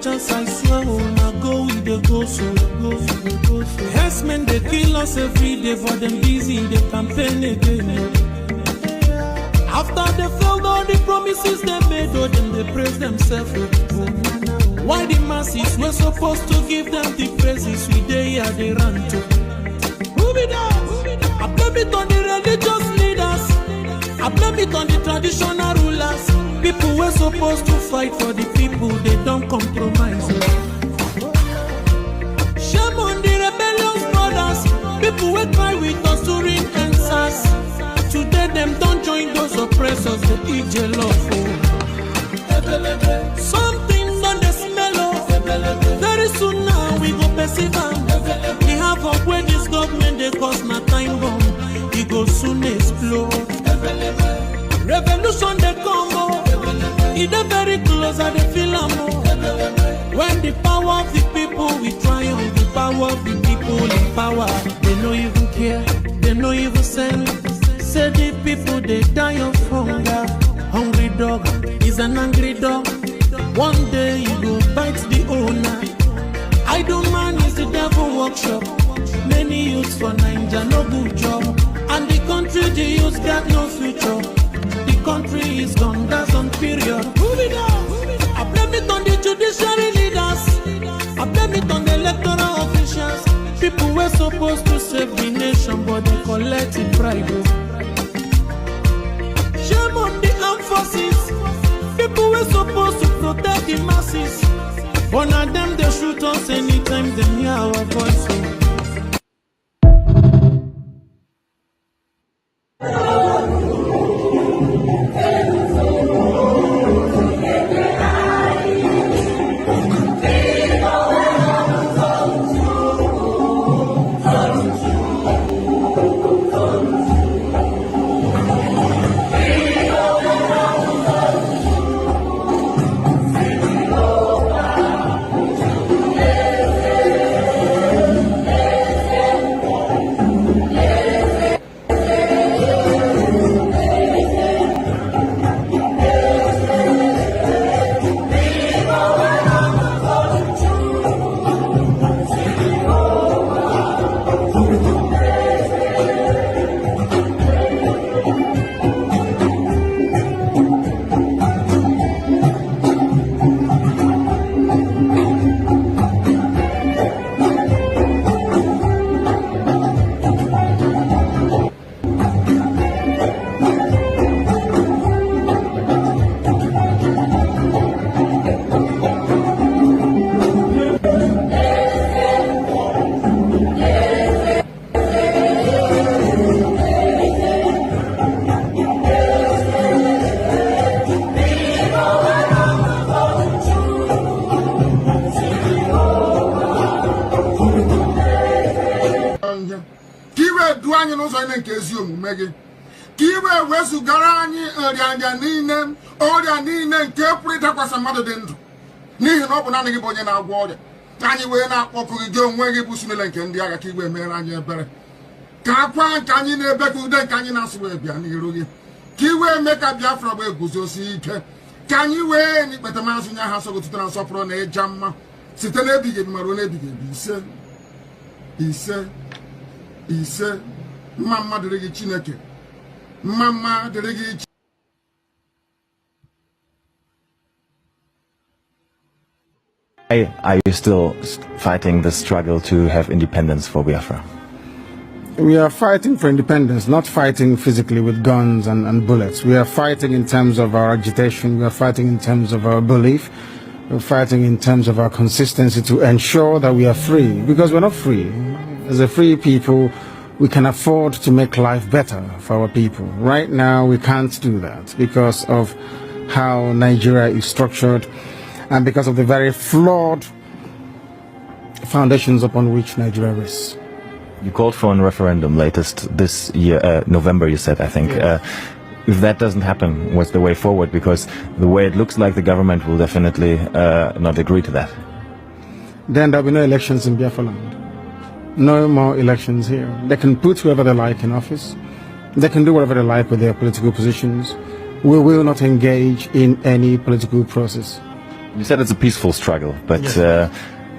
chance, I swear, now go with the go so. Herdsmen, they kill us every day, for them busy, they campaign again. After they failed all the promises they made, oh, then they praise themselves. Why the masses were supposed to give them the praises we they are they run to? Who be that? I blame it on the religious leaders. I blame it on the traditional rulers. People were supposed to fight for the people, they don't compromise. Shame on the rebellious brothers. People will cry with us during answers. Today them don't join those oppressors, they eat jollof. Something on the smell of. Very soon now we go perceive them. We have up where this government they cause my time bomb. It go soon explode. Revolution they come. It is very close at the film. When the power of the people we triumph, the power of the people in power. They no even care, they no even send. Say the people they die of hunger. Hungry dog is an angry dog. One day you go bite the owner. Idle man is the devil workshop. Many youths for Nigeria no good job. And the country the youths got no future. The country is gone, that's on period. Move it up. I blame it on the judiciary leaders. I blame it on the electoral officials. People were supposed to save the nation, but they collected bribe. Shame on the armed forces. People were supposed to protect the masses. But now them they shoot us anytime they hear our voice. Kiwe wesu garani anya nine oria nine nke purita kwasa mmadụ dị ndụ n'ihi na ọ bụ naanị gị bụ onye na-agwọ ọrịa anyị wee na-akpọkụ gị onwe gị bụ sunele nke ndị agha ka igwe mere anyị ebere ka akwa nke anyị na-ebe ka ude nke anyị na-asụ wee bịa n'iru gị ka iwe mee ka Biafra bụ eguzosi ike ka anyị wee n'ikpete mazụ nye ha sọgotụta na nsọpụrụ na ịja mma site n'ebighị ebi mara n'ebighị ebi ise mma dịrị gị Chineke mma dịrị gị. Are you still fighting the struggle to have independence for Biafra? We are fighting for independence, not fighting physically with guns and bullets. We are fighting in terms of our agitation. We are fighting in terms of our belief. We're fighting in terms of our consistency to ensure that we are free. Because we're not free. As a free people, we can afford to make life better for our people. Right now, we can't do that because of how Nigeria is structured and because of the very flawed foundations upon which Nigeria rests. You called for a referendum latest this year, November, you said, I think. Yes. If that doesn't happen, what's the way forward? Because the way it looks like the government will definitely not agree to that. Then there'll be no elections in Biafra land. No more elections here. They can put whoever they like in office. They can do whatever they like with their political positions. We will not engage in any political process. You said it's a peaceful struggle, but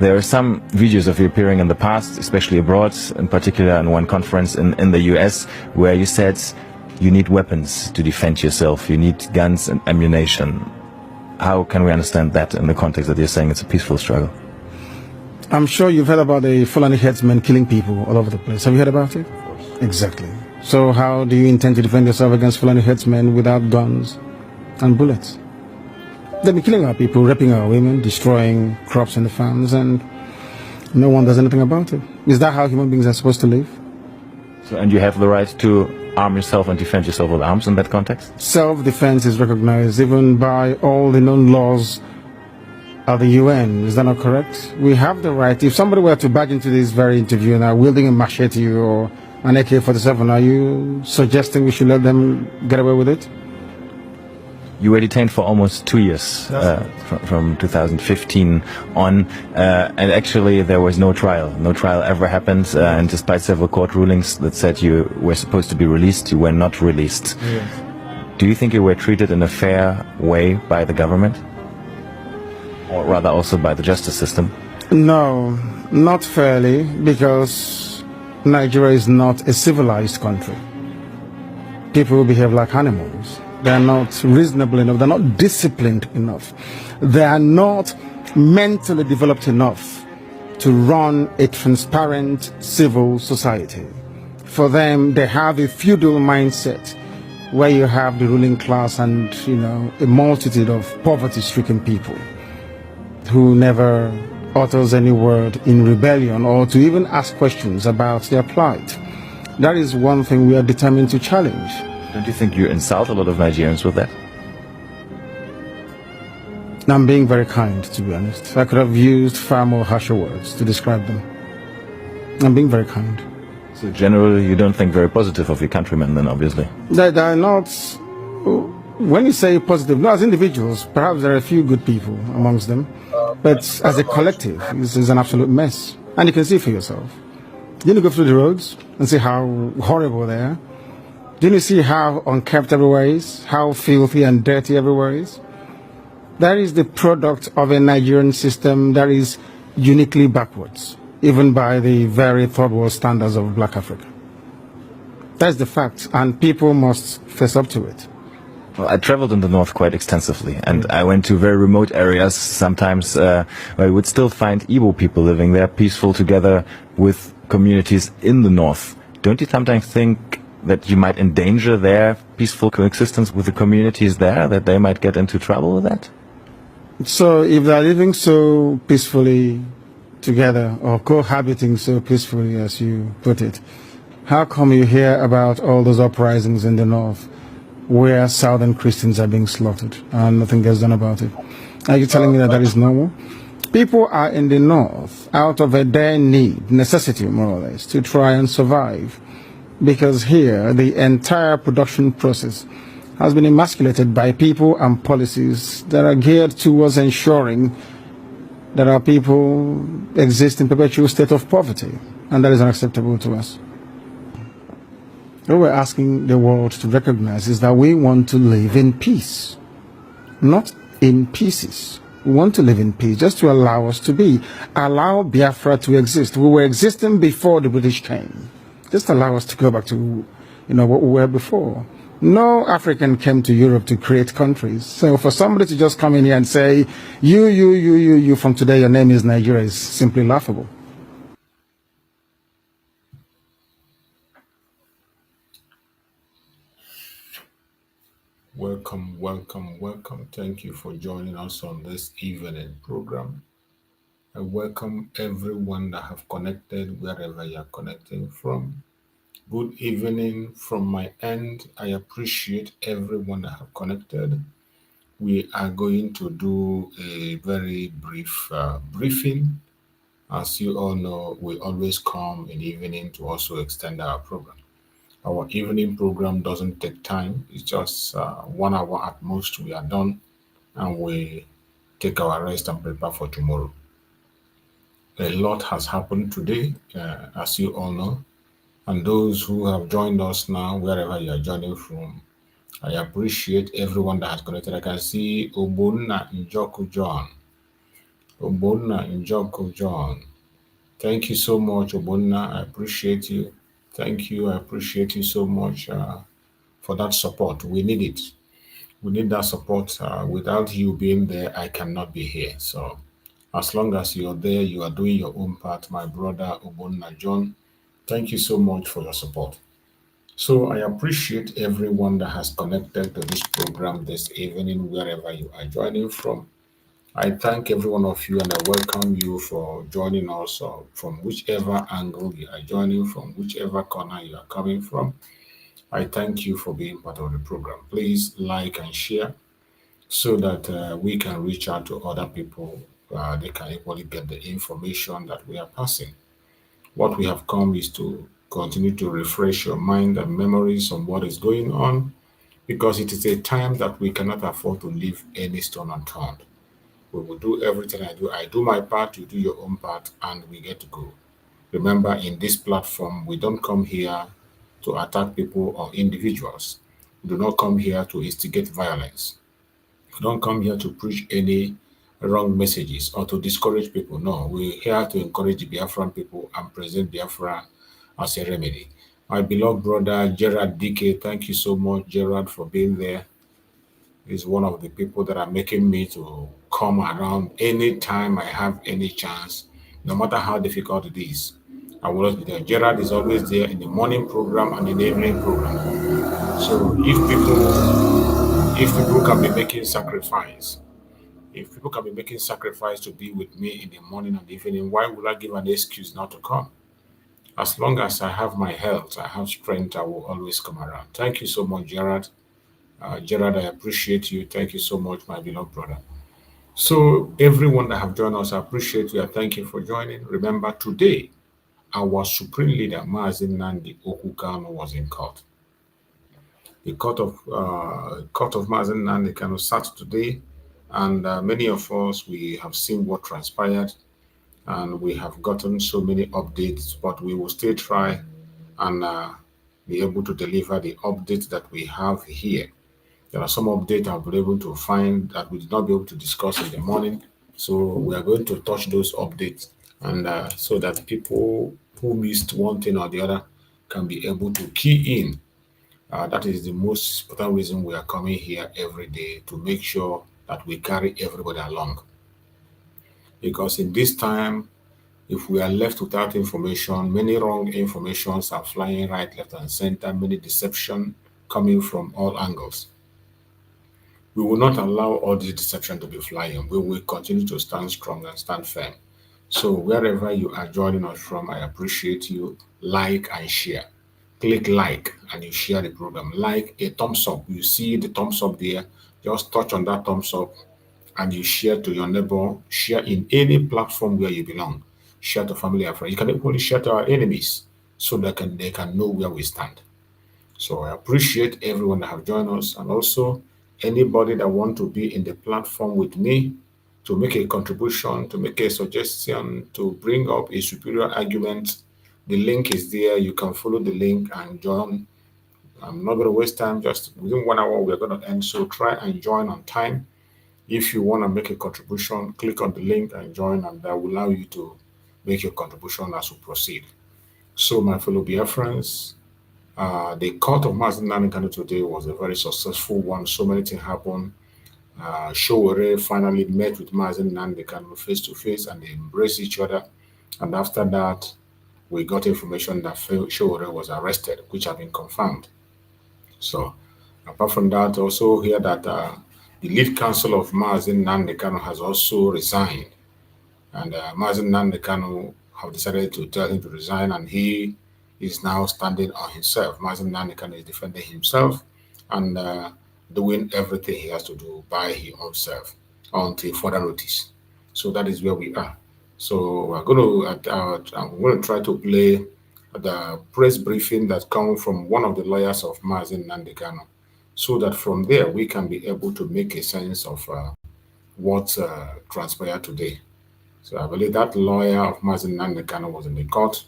there are some videos of you appearing in the past, especially abroad, in particular in one conference in the US, where you said you need weapons to defend yourself, you need guns and ammunition. How can we understand that in the context that you're saying it's a peaceful struggle? I'm sure you've heard about the Fulani headsmen killing people all over the place. Have you heard about it? Exactly. So how do you intend to defend yourself against Fulani headsmen without guns and bullets? They'll be killing our people, raping our women, destroying crops in the farms, and no one does anything about it. Is that how human beings are supposed to live? So, and you have the right to arm yourself and defend yourself with arms in that context? Self-defense is recognized even by all the known laws of the UN. Is that not correct? We have the right. If somebody were to barge into this very interview and are wielding a machete or an AK-47, are you suggesting we should let them get away with it? You were detained for almost 2 years, from 2015 on, and actually there was no trial. No trial ever happened, and despite several court rulings that said you were supposed to be released, you were not released. Yes. Do you think you were treated in a fair way by the government? Or rather also by the justice system? No, not fairly, because Nigeria is not a civilized country. People behave like animals. They are not reasonable enough. They're not disciplined enough. They are not mentally developed enough to run a transparent civil society. For them, they have a feudal mindset where you have the ruling class and, a multitude of poverty-stricken people who never utters any word in rebellion or to even ask questions about their plight. That is one thing we are determined to challenge. Don't you think you insult a lot of Nigerians with that? I'm being very kind, to be honest. I could have used far more harsher words to describe them. I'm being very kind. So generally you don't think very positive of your countrymen then, obviously? They are not... When you say positive, no, as individuals, perhaps there are a few good people amongst them. But as a collective, this is an absolute mess. And you can see for yourself. Didn't you go through the roads and see how horrible they are? Didn't you see how unkempt everywhere is? How filthy and dirty everywhere is? That is the product of a Nigerian system that is uniquely backwards, even by the very third world standards of Black Africa. That's the fact, and people must face up to it. Well, I traveled in the north quite extensively, and I went to very remote areas sometimes where you would still find Igbo people living there, peaceful together with communities in the north. Don't you sometimes think that you might endanger their peaceful coexistence with the communities there, that they might get into trouble with that? So if they're living so peacefully together, or cohabiting so peacefully as you put it, how come you hear about all those uprisings in the north where southern Christians are being slaughtered and nothing gets done about it? Are you telling me that that is normal? People are in the north out of a dire need, necessity more or less, to try and survive. Because here, the entire production process has been emasculated by people and policies that are geared towards ensuring that our people exist in perpetual state of poverty. And that is unacceptable to us. What we're asking the world to recognize is that we want to live in peace, not in pieces. We want to live in peace, just to allow us to be. Allow Biafra to exist. We were existing before the British came. Just allow us to go back to, what we were before. No African came to Europe to create countries. So for somebody to just come in here and say, you, from today your name is Nigeria is simply laughable. Welcome, welcome, welcome. Thank you for joining us on this evening program. I welcome everyone that have connected wherever you are connecting from. Good evening from my end. I appreciate everyone that have connected. We are going to do a very brief briefing. As you all know, we always come in the evening to also extend our program. Our evening program doesn't take time. It's just 1 hour at most. We are done and we take our rest and prepare for tomorrow. A lot has happened today, as you all know. And those who have joined us now, wherever you are joining from, I appreciate everyone that has connected. I can see Obunna Njoku John. Obonna Njoko John. Thank you so much, Obonna. I appreciate you. Thank you. I appreciate you so much for that support. We need it. We need that support. Without you being there, I cannot be here. So, as long as you're there, you are doing your own part, my brother Obonna John. Thank you so much for your support. So, I appreciate everyone that has connected to this program this evening, wherever you are joining from. I thank every one of you and I welcome you for joining us from whichever angle you are joining from, whichever corner you are coming from. I thank you for being part of the program. Please like and share so that we can reach out to other people. They can equally get the information that we are passing. What we have come is to continue to refresh your mind and memories on what is going on because it is a time that we cannot afford to leave any stone unturned. We will do everything I do. I do my part, you do your own part, and we get to go. Remember, in this platform, we don't come here to attack people or individuals. We do not come here to instigate violence. We don't come here to preach any wrong messages or to discourage people. No, we're here to encourage the Biafran people and present Biafra as a remedy. My beloved brother Gerard DK, thank you so much, Gerard, for being there. He's one of the people that are making me to come around anytime I have any chance, no matter how difficult it is. I will always be there. Gerard is always there in the morning program and in the evening program. So if people can be making sacrifice, if people can be making sacrifice to be with me in the morning and evening, why would I give an excuse not to come? As long as I have my health, I have strength, I will always come around. Thank you so much, Gerard. Gerard, I appreciate you. Thank you so much, my beloved brother. So, everyone that have joined us, I appreciate you and thank you for joining. Remember, today, our supreme leader, Mazi Nnamdi Kanu, was in court. The court of Mazi Nnamdi Kanu sat today, and many of us we have seen what transpired, and we have gotten so many updates. But we will still try and be able to deliver the updates that we have here. There are some updates I've been able to find that we did not be able to discuss in the morning. So we are going to touch those updates and so that people who missed one thing or the other can be able to key in. That is the most important reason we are coming here every day to make sure that we carry everybody along. Because in this time, if we are left without information, many wrong informations are flying right, left, and center, many deception coming from all angles. We will not allow all this deception to be flying. We will continue to stand strong and stand firm. So wherever you are joining us from, I appreciate you. Like and share. Click like and you share the program. Like a thumbs up. You see the thumbs up there. Just touch on that thumbs up and you share to your neighbor. Share in any platform where you belong. Share to family and friends. You can equally share to our enemies so that they can know where we stand. So I appreciate everyone that have joined us and also anybody that want to be in the platform with me to make a contribution, to make a suggestion, to bring up a superior argument. The link is there. You can follow the link and join. I'm not going to waste time. Just within 1 hour, we're going to end. So try and join on time. If you want to make a contribution, click on the link and join, and that will allow you to make your contribution as we proceed. So, my fellow Biafrans, the court of Mazi Nnamdi Kanu today was a very successful one. So many things happened. Showore finally met with Mazi Nnamdi Kanu face to face and they embraced each other. And after that, we got information that Showore was arrested, which have been confirmed. So, apart from that, also hear that the lead counsel of Mazi Nnamdi Kanu has also resigned. And Mazi Nnamdi Kanu have decided to tell him to resign, and he is now standing on himself. Mazi Nnamdi Kanu is defending himself and doing everything he has to do by his own self until further notice. So that is where we are. So I'm going to try to play the press briefing that comes from one of the lawyers of Mazi Nnamdi Kanu, so that from there we can be able to make a sense of what transpired today. So I believe that lawyer of Mazi Nnamdi Kanu was in the court.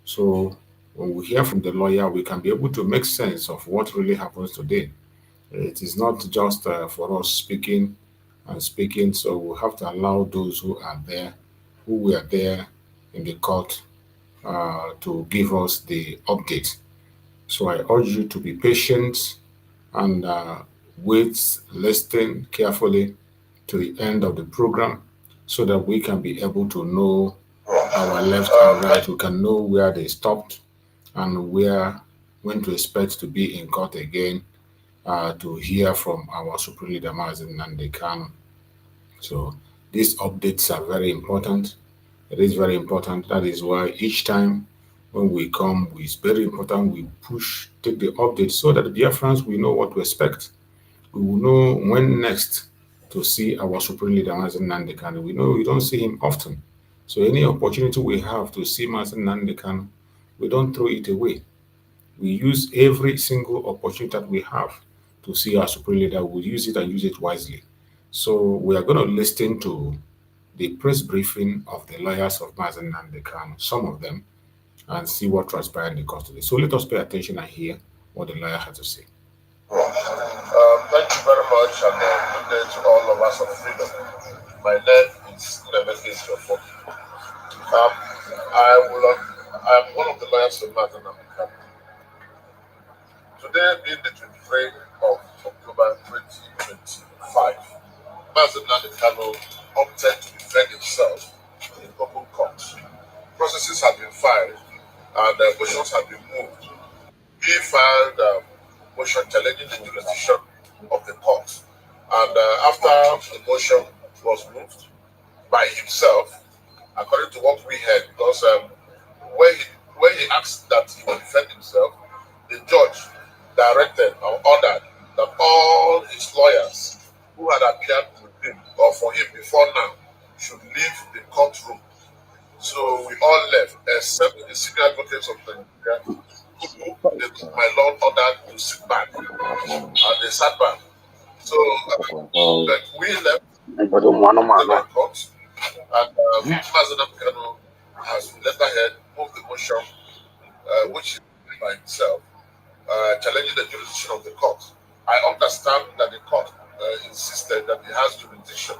So when we hear from the lawyer, we can be able to make sense of what really happens today. It is not just for us speaking and speaking. So we have to allow those who were there in the court, to give us the update. So I urge you to be patient and wait, listen carefully to the end of the program so that we can be able to know our left and right. We can know where they stopped and when to expect to be in court again, to hear from our Supreme Leader Mazi Nnamdi Kanu. So these updates are very important. It is very important. That is why each time when we come, it's very important we take the update so that the Biafrans will know what to expect. We will know when next to see our Supreme Leader Mazi Nnamdi Kanu. We know we don't see him often. So any opportunity we have to see Mazi Nnamdi Kanu, we don't throw it away. We use every single opportunity that we have to see our Supreme Leader. We use it and use it wisely. So we are going to listen to the press briefing of the lawyers of Mazi Nnamdi Kanu, some of them, and see what transpired in the court today. So let us pay attention and hear what the lawyer had to say. Thank you very much, and good day to all of us of freedom. My name is Nnamdi Kanu. I am one of the lawyers of Mazi Nnamdi Kanu. Today being the 23rd of October 2025, Mazi Nnamdi Kanu opted to defend himself in open court. Processes have been filed and motions have been moved. He filed a motion challenging the jurisdiction of the court. And after the motion was moved by himself, according to what we heard, because when he asked that he would defend himself, the judge directed or ordered that all his lawyers who had appeared with him or for him before now should leave the courtroom. So we all left, except the senior advocates of Nigeria, who my lord ordered to sit back, and they sat back. So we left the court, and Mazi Nnamdi Kanu has letterhead moved the motion, which is by himself, challenging the jurisdiction of the court. I understand that the court insisted that he has jurisdiction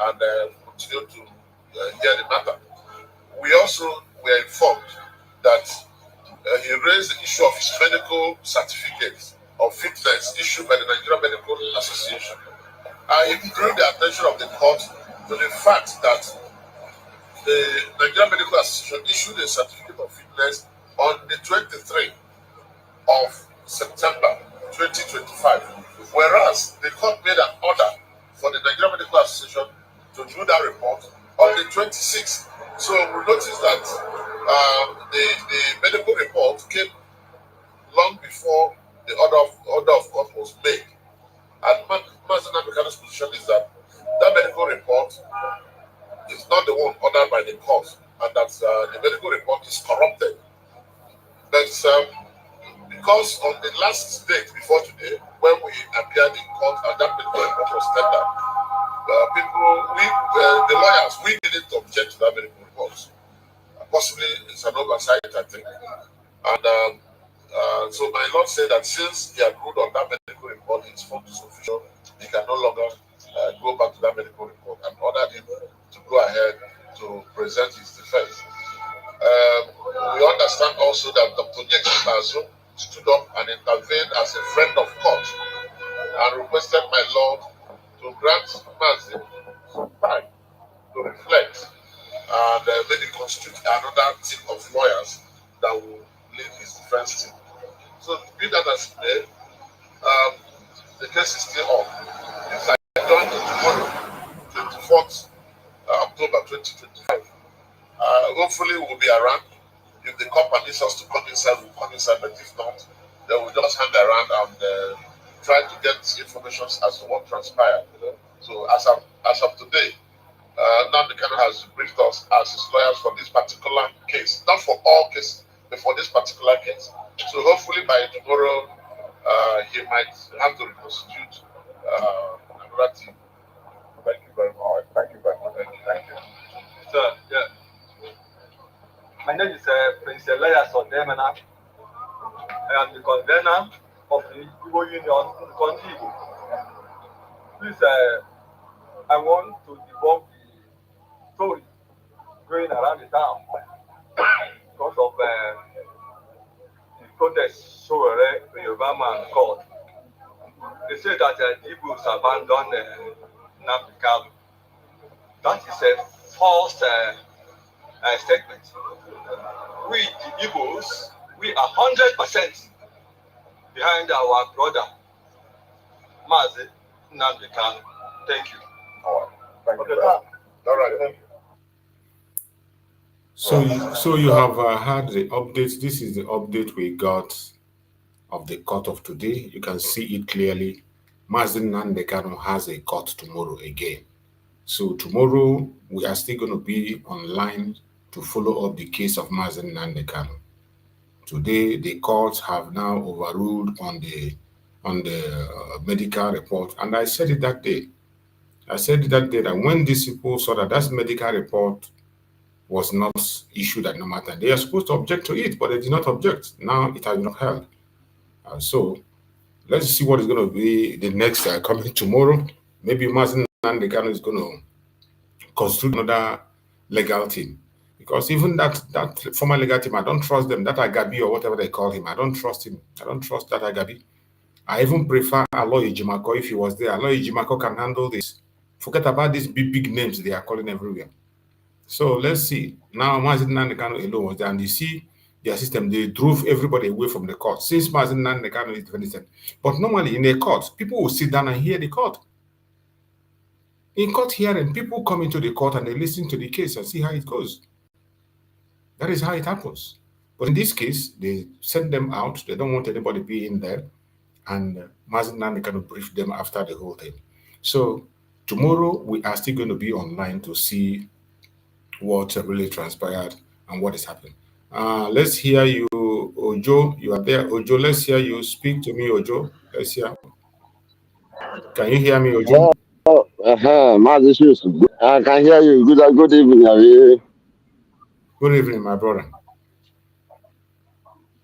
and continue to hear the matter. We also were informed that he raised the issue of his medical certificate of fitness issued by the Nigerian Medical Association. And he drew the attention of the court to the fact that the Nigerian Medical Association issued a certificate of fitness on the 23rd of September 2025, whereas the court made an order for the Nigerian Medical Association to do that report on the 26th. So we noticed that the medical report came long before the order of court was made. And Mazi Nnamdi Kanu's position is that that medical report is not the one ordered by the court, and that the medical report is corrupted. But because on the last date before today, when we appeared in court and that medical report was tendered, the lawyers, we didn't object to that medical report. Possibly it's an oversight, I think. And so my lord said that since he had ruled on that medical report, it's found insufficient, he can no longer go back to that medical report, and ordered him to go ahead to present his defense. We understand also that Dr. Nyexi Bazo stood up and intervened as a friend of court and requested my lord to grant Mazi some time to reflect and maybe constitute another team of lawyers that will lead his defense team. So, be that as it may, the case is still on. It's like done tomorrow, 24th October 2025. Hopefully, we will be around. If the company needs us to come inside, we'll come inside, but if not, then we'll just hang around and try to get information as to what transpired. So, as of today, Nnamdi Kanu has briefed us as his lawyers for this particular case, not for all cases, but for this particular case. So hopefully by tomorrow, he might have to reconstitute another team. Thank you very much. Thank you very much. Thank you. So, yeah. My name is Prince Elias Odemena. I am the convener of the Igbo Union, Contigo. Please, I want to debunk the story going around the town because of the protest so in Yoruba man called. They say that the Igbos abandoned Nnamdi Kanu. That is a false statement. We, the Igbos, we are 100% behind our brother, Mazi Nnamdi Kanu. Thank you. All right. Thank you. All right. Thank you. So you have had the updates. This is the update we got of the court of today. You can see it clearly. Mazi Nnamdi Kanu has a court tomorrow again. So tomorrow we are still going to be online to follow up the case of Mazi Nnamdi Kanu. Today the courts have now overruled on the medical report, and I said it that day. That when these people saw that medical report was not issued at no matter, they are supposed to object to it, but they did not object. Now it has been upheld. So let's see what is going to be the next coming tomorrow. Maybe Mazi Nnamdi Kanu is going to construct another legal team. Because even that former legal team, I don't trust them. That Agabi or whatever they call him, I don't trust him. I don't trust that Agabi. I even prefer Aloy Ejimako if he was there. Aloy Ejimako can handle this. Forget about these big names they are calling everywhere. So let's see. Now Mazi Nnamdi Kanu alone was there, and you see their system, they drove everybody away from the court since Mazi Nnamdi Kanu is defending. But normally in a court, people will sit down and hear the court. In court hearing, people come into the court and they listen to the case and see how it goes. That is how it happens. But in this case, they send them out. They don't want anybody being there. And Mazi Nnamdi Kanu briefed them after the whole thing. So tomorrow, we are still going to be online to see what really transpired and what is happening. Let's hear you, Ojo. You are there, Ojo. Let's hear you. Speak to me, Ojo. Let's hear. Can you hear me, Ojo? Mazi Shoes. I can hear you. Good evening. Good evening, my brother.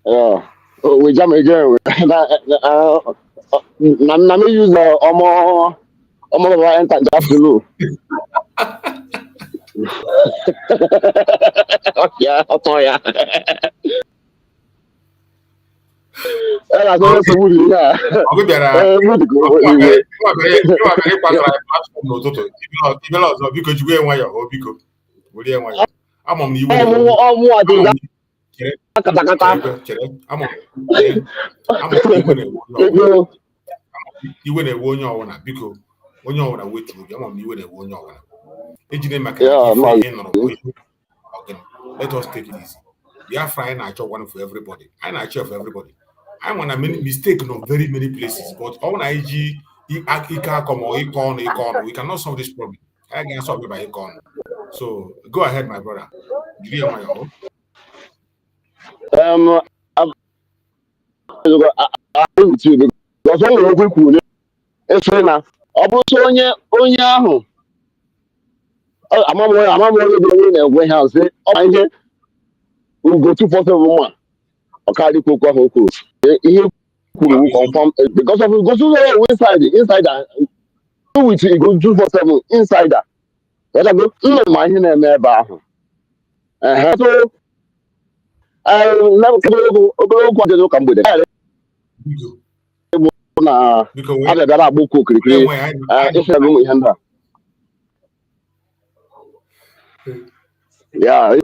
Yeah. We jam again. Na me use omo enter just to yeah, yeah. So we yeah. Let us take it easy. We are frying our job one for everybody. I'm not sure for everybody. I'm on a mistake in very many places, but on IG, we cannot solve this problem. I can solve it by econ. So go ahead, my brother. I agree with you because when we go cool, it's na obuso onye ahụ amamo dey na egwe house say ihe we go 247 man okari kokwa hoko ihe kwuru confirm because of we go to inside with it go 247 insider that go ma ihe na-eme ebe ahụ so na obere okwu dị ka mgbede na abịara agboko kirikiri ife bụ ihe ndị a yeah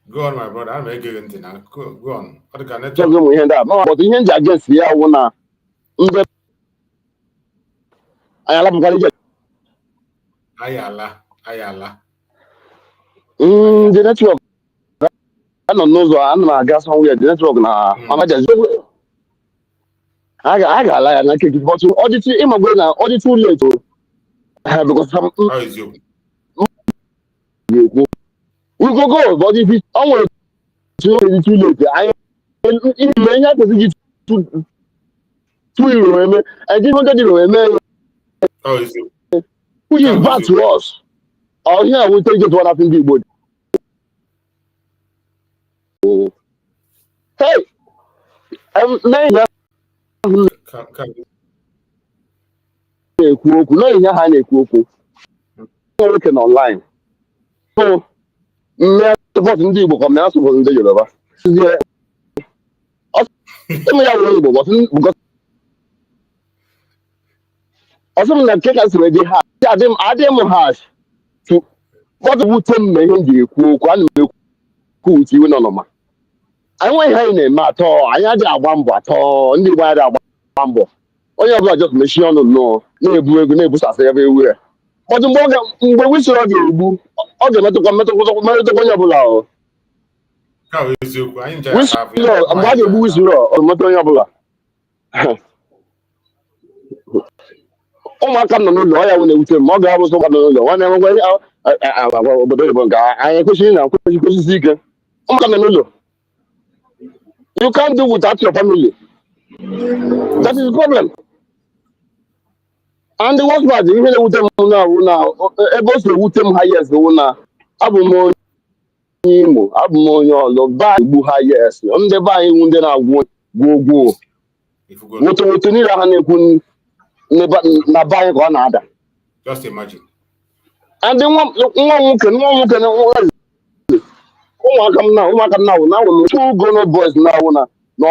Go on, my brother. I'm again now. Go on. What can I tell you? But ihe ndị against ya wụ na mbe ayala bụkwara ayala the network I don't know I'm not gas somewhere the network na I got lie na ke but audit im go na audit too late because some how is you we go but if it always too late I in many to too euro and give 100 euro how is you which is bad to us or here we take it what happened big body Hey, na ihe na-ekwu okwu na ihe ha na-ekwu okwu nwoke na online so mmea sọpọtụ ndị Igbo ka mmea sọpọtụ ndị Yoruba ọsọ ya wụrụ Igbo ọsọ m na nke ka si dị ha adịghị m ha fọdụ wute m na ihe m ji ekwu okwu ana m ekwu uche iwe nọ n'ọma anyị nweghị ihe anyị na-eme atọ anyị adịghị agba mbọ atọ ndị Igbo adịghị agba mbọ onye ọbụla just mechie ọnụ nnọọ na-ebu ego na-ebusasị ebe ewu ya fọdụ mgbe wisiri ọ ga-egbu ọ ga-emetụkwa onye ọbụla mgbe a ga-egbu wisiri ọ metụ onye ọbụla ụmụaka m nọ n'ụlọ ọ ya wụ na-ewute m ọ ga-abụ sọ mmadụ n'ụlọ nwanne nwekwa obodo oyibo nke anyị ekwesịghị na kwesịsị ike ụmụaka nọ n'ụlọ you can't do without your family that is the problem and the worst part ihe na-ewute m na-awụ na ebe o si ewute m ha yes wụ na abụ m onye Imo abụ m onye ọlụ ba igbu ha yes ndị be anyị ndị na-agwụ gwogwo woto niile ha na-ekwu na be anyị ka ọ na-ada just imagine and nwa nwoke na ụmụaka m na-awụ two grown boys na-awụ na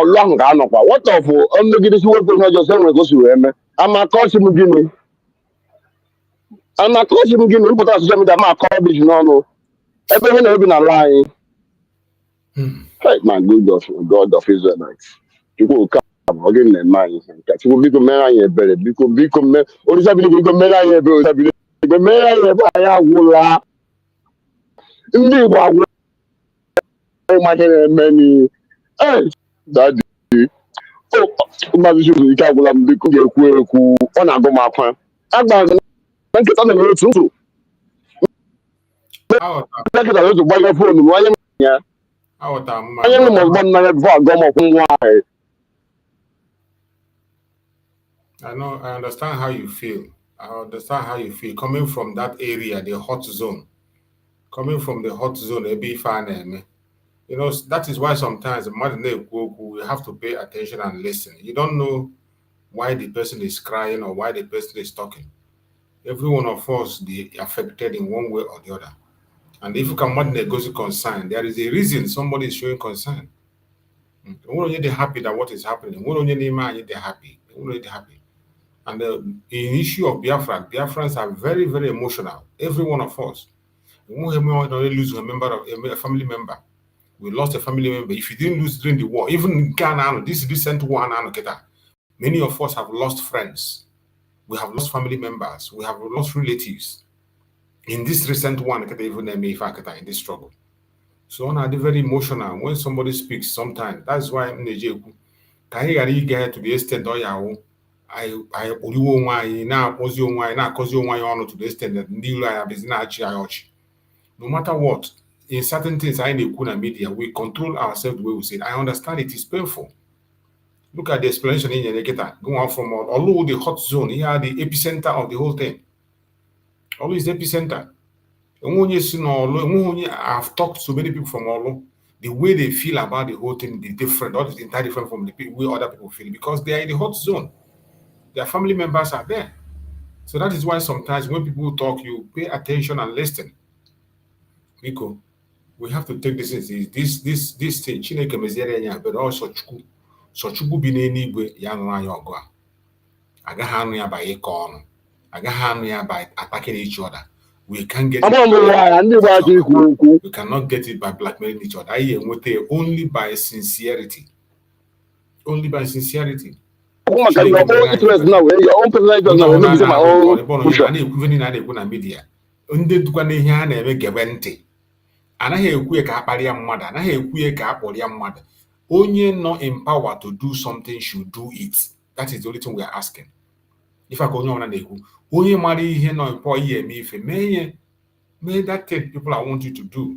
ọlụ ahụ ga-anọkwa what of mmegidesi wepụ ihe ọjọọ enwere ka o si wee mee amakọchi m gịnị mpụta soshal midia ma akọ ọbịji n'ọnụ ebe ihe na-ebi n'ala anyị my God of Israelites Chukwu ka ọ gịnị na-eme anyị nke Chukwu biko mere anyị ebere biko Olisa biko mere anyị ebere Olisa biko mere anyị ebere anyị agwụla ndị Igbo agwụla ihe na-eme ni dadi Mazi Chukwu ike agwụla m biko ga-ekwu ọ na-agụ m akwa agbara na nkịta na-eme otu ntụ nkịta na otu gbanye fonu m onye ya onye m ọzọ m n'anya bifo agụ m ọkwụ nwa ahụ I understand how you feel. I understand how you feel coming from that area, the hot zone. Coming from the hot zone, you know, that is why sometimes we have to pay attention and listen. You don't know why the person is crying or why the person is talking. Every one of us they affected in one way or the other. And if you can negotiate concern, there is a reason somebody is showing concern. We're only happy that what is happening. We're only happy. And the issue of Biafrans are very, very emotional. Every one of us. We won't lose a family member. We lost a family member. If you didn't lose during the war, even in Ghana, this recent war, many of us have lost friends. We have lost family members. We have lost relatives. In this recent one, even in this struggle. So on are very emotional. When somebody speaks sometimes, that's why I'm get to the extent I no matter what, in certain things I in media, we control ourselves the way we say it. I understand it is painful. Look at the explanation in Yeneketa. Go on from although the hot zone, here the epicenter of the whole thing. Always the epicenter. I've talked to many people from Olo. The way they feel about the whole thing is different, or is entirely different from the way other people feel because they are in the hot zone. Their family members are there. So that is why sometimes when people talk, you pay attention and listen. Because we have to take this thing. Chineke meziere anya, but also Chukwu bi n'eluigwe ya nụrụ anyị ọgụ a. Agaghị anụ ya by ịkọ ọnụ. Agaghị anụ ya by attacking each other. We can't get it. We cannot get it by blackmailing each other. Only by sincerity. Only by sincerity. Media. Anaghị ekwu ka akparịa mmadụ, anaghị ekwu ka akpọrịa mmadụ. Onye nọ in power to do something should do it. That is the only thing we are asking. If I onye ọbụla na-ekwu, onye mara ihe nọ in power ihe eme ife, may that thing people I want you to do.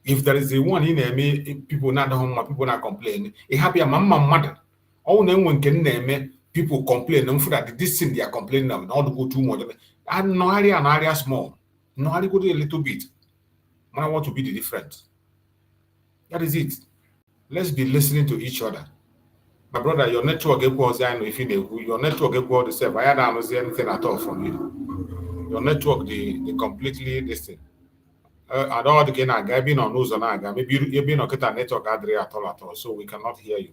If there is a one in eme people not home, people not complain, it happy ama mmadụ. All na-enwe nke na-eme people complain that this thing they are complaining of not go too much. And no area small. No go do a little bit. I want to be the difference. That is it. let's be listening to each other. My brother, your network equals if you your network equals the same. I don't see anything at all from you. Your network, the completely listen. I don't want to get a guy being on news on aga. Maybe you've been on a network at all. So we cannot hear you.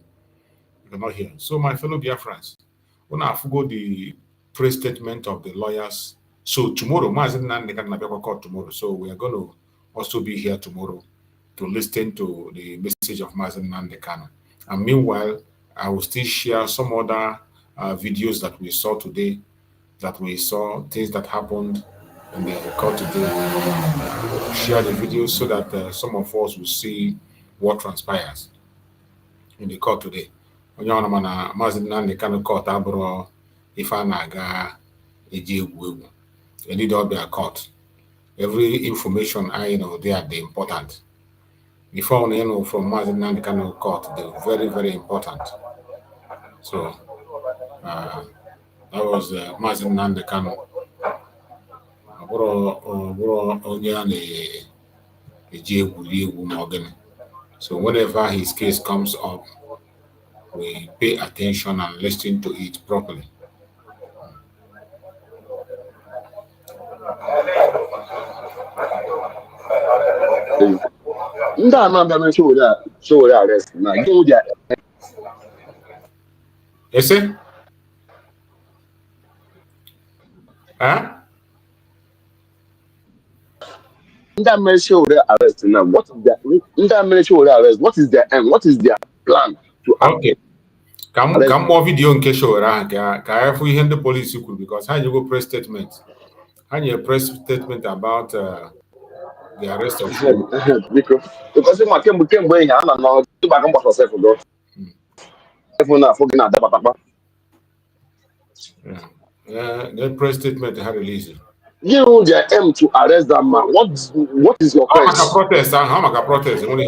We cannot hear. So my fellow dear friends, when I forgo the press statement of the lawyers. So tomorrow, Mazi Nnamdi Kanu court tomorrow. So we are going to also be here tomorrow to listen to the message of Mazi Nnamdi Kanu. And meanwhile, I will still share some other videos that we saw today, things that happened in the court today. Share the videos so that some of us will see what transpires in the court today. Onye ọrụ mana Mazi Nnamdi Kanu court abụrụ ife a na-aga eji egwu egwu. They need all their court. Every information I know they are the important. Before from Mazi Nnamdi Kanu court, they're very, very important. So that was Mazi Nnamdi Kanu. So whenever his case comes up, we pay attention and listen to it properly. Yes, sir? Huh? That military arrest now. What is that military arrest? What is their end? What is their plan to okay. Come more video in case you're can we hear the police because how you go press statement? How you press statement about the arrest of because my came here and now to back up yourself go. The press statement had released. You know their aim to arrest that man. What is your quest? How much a protest? Only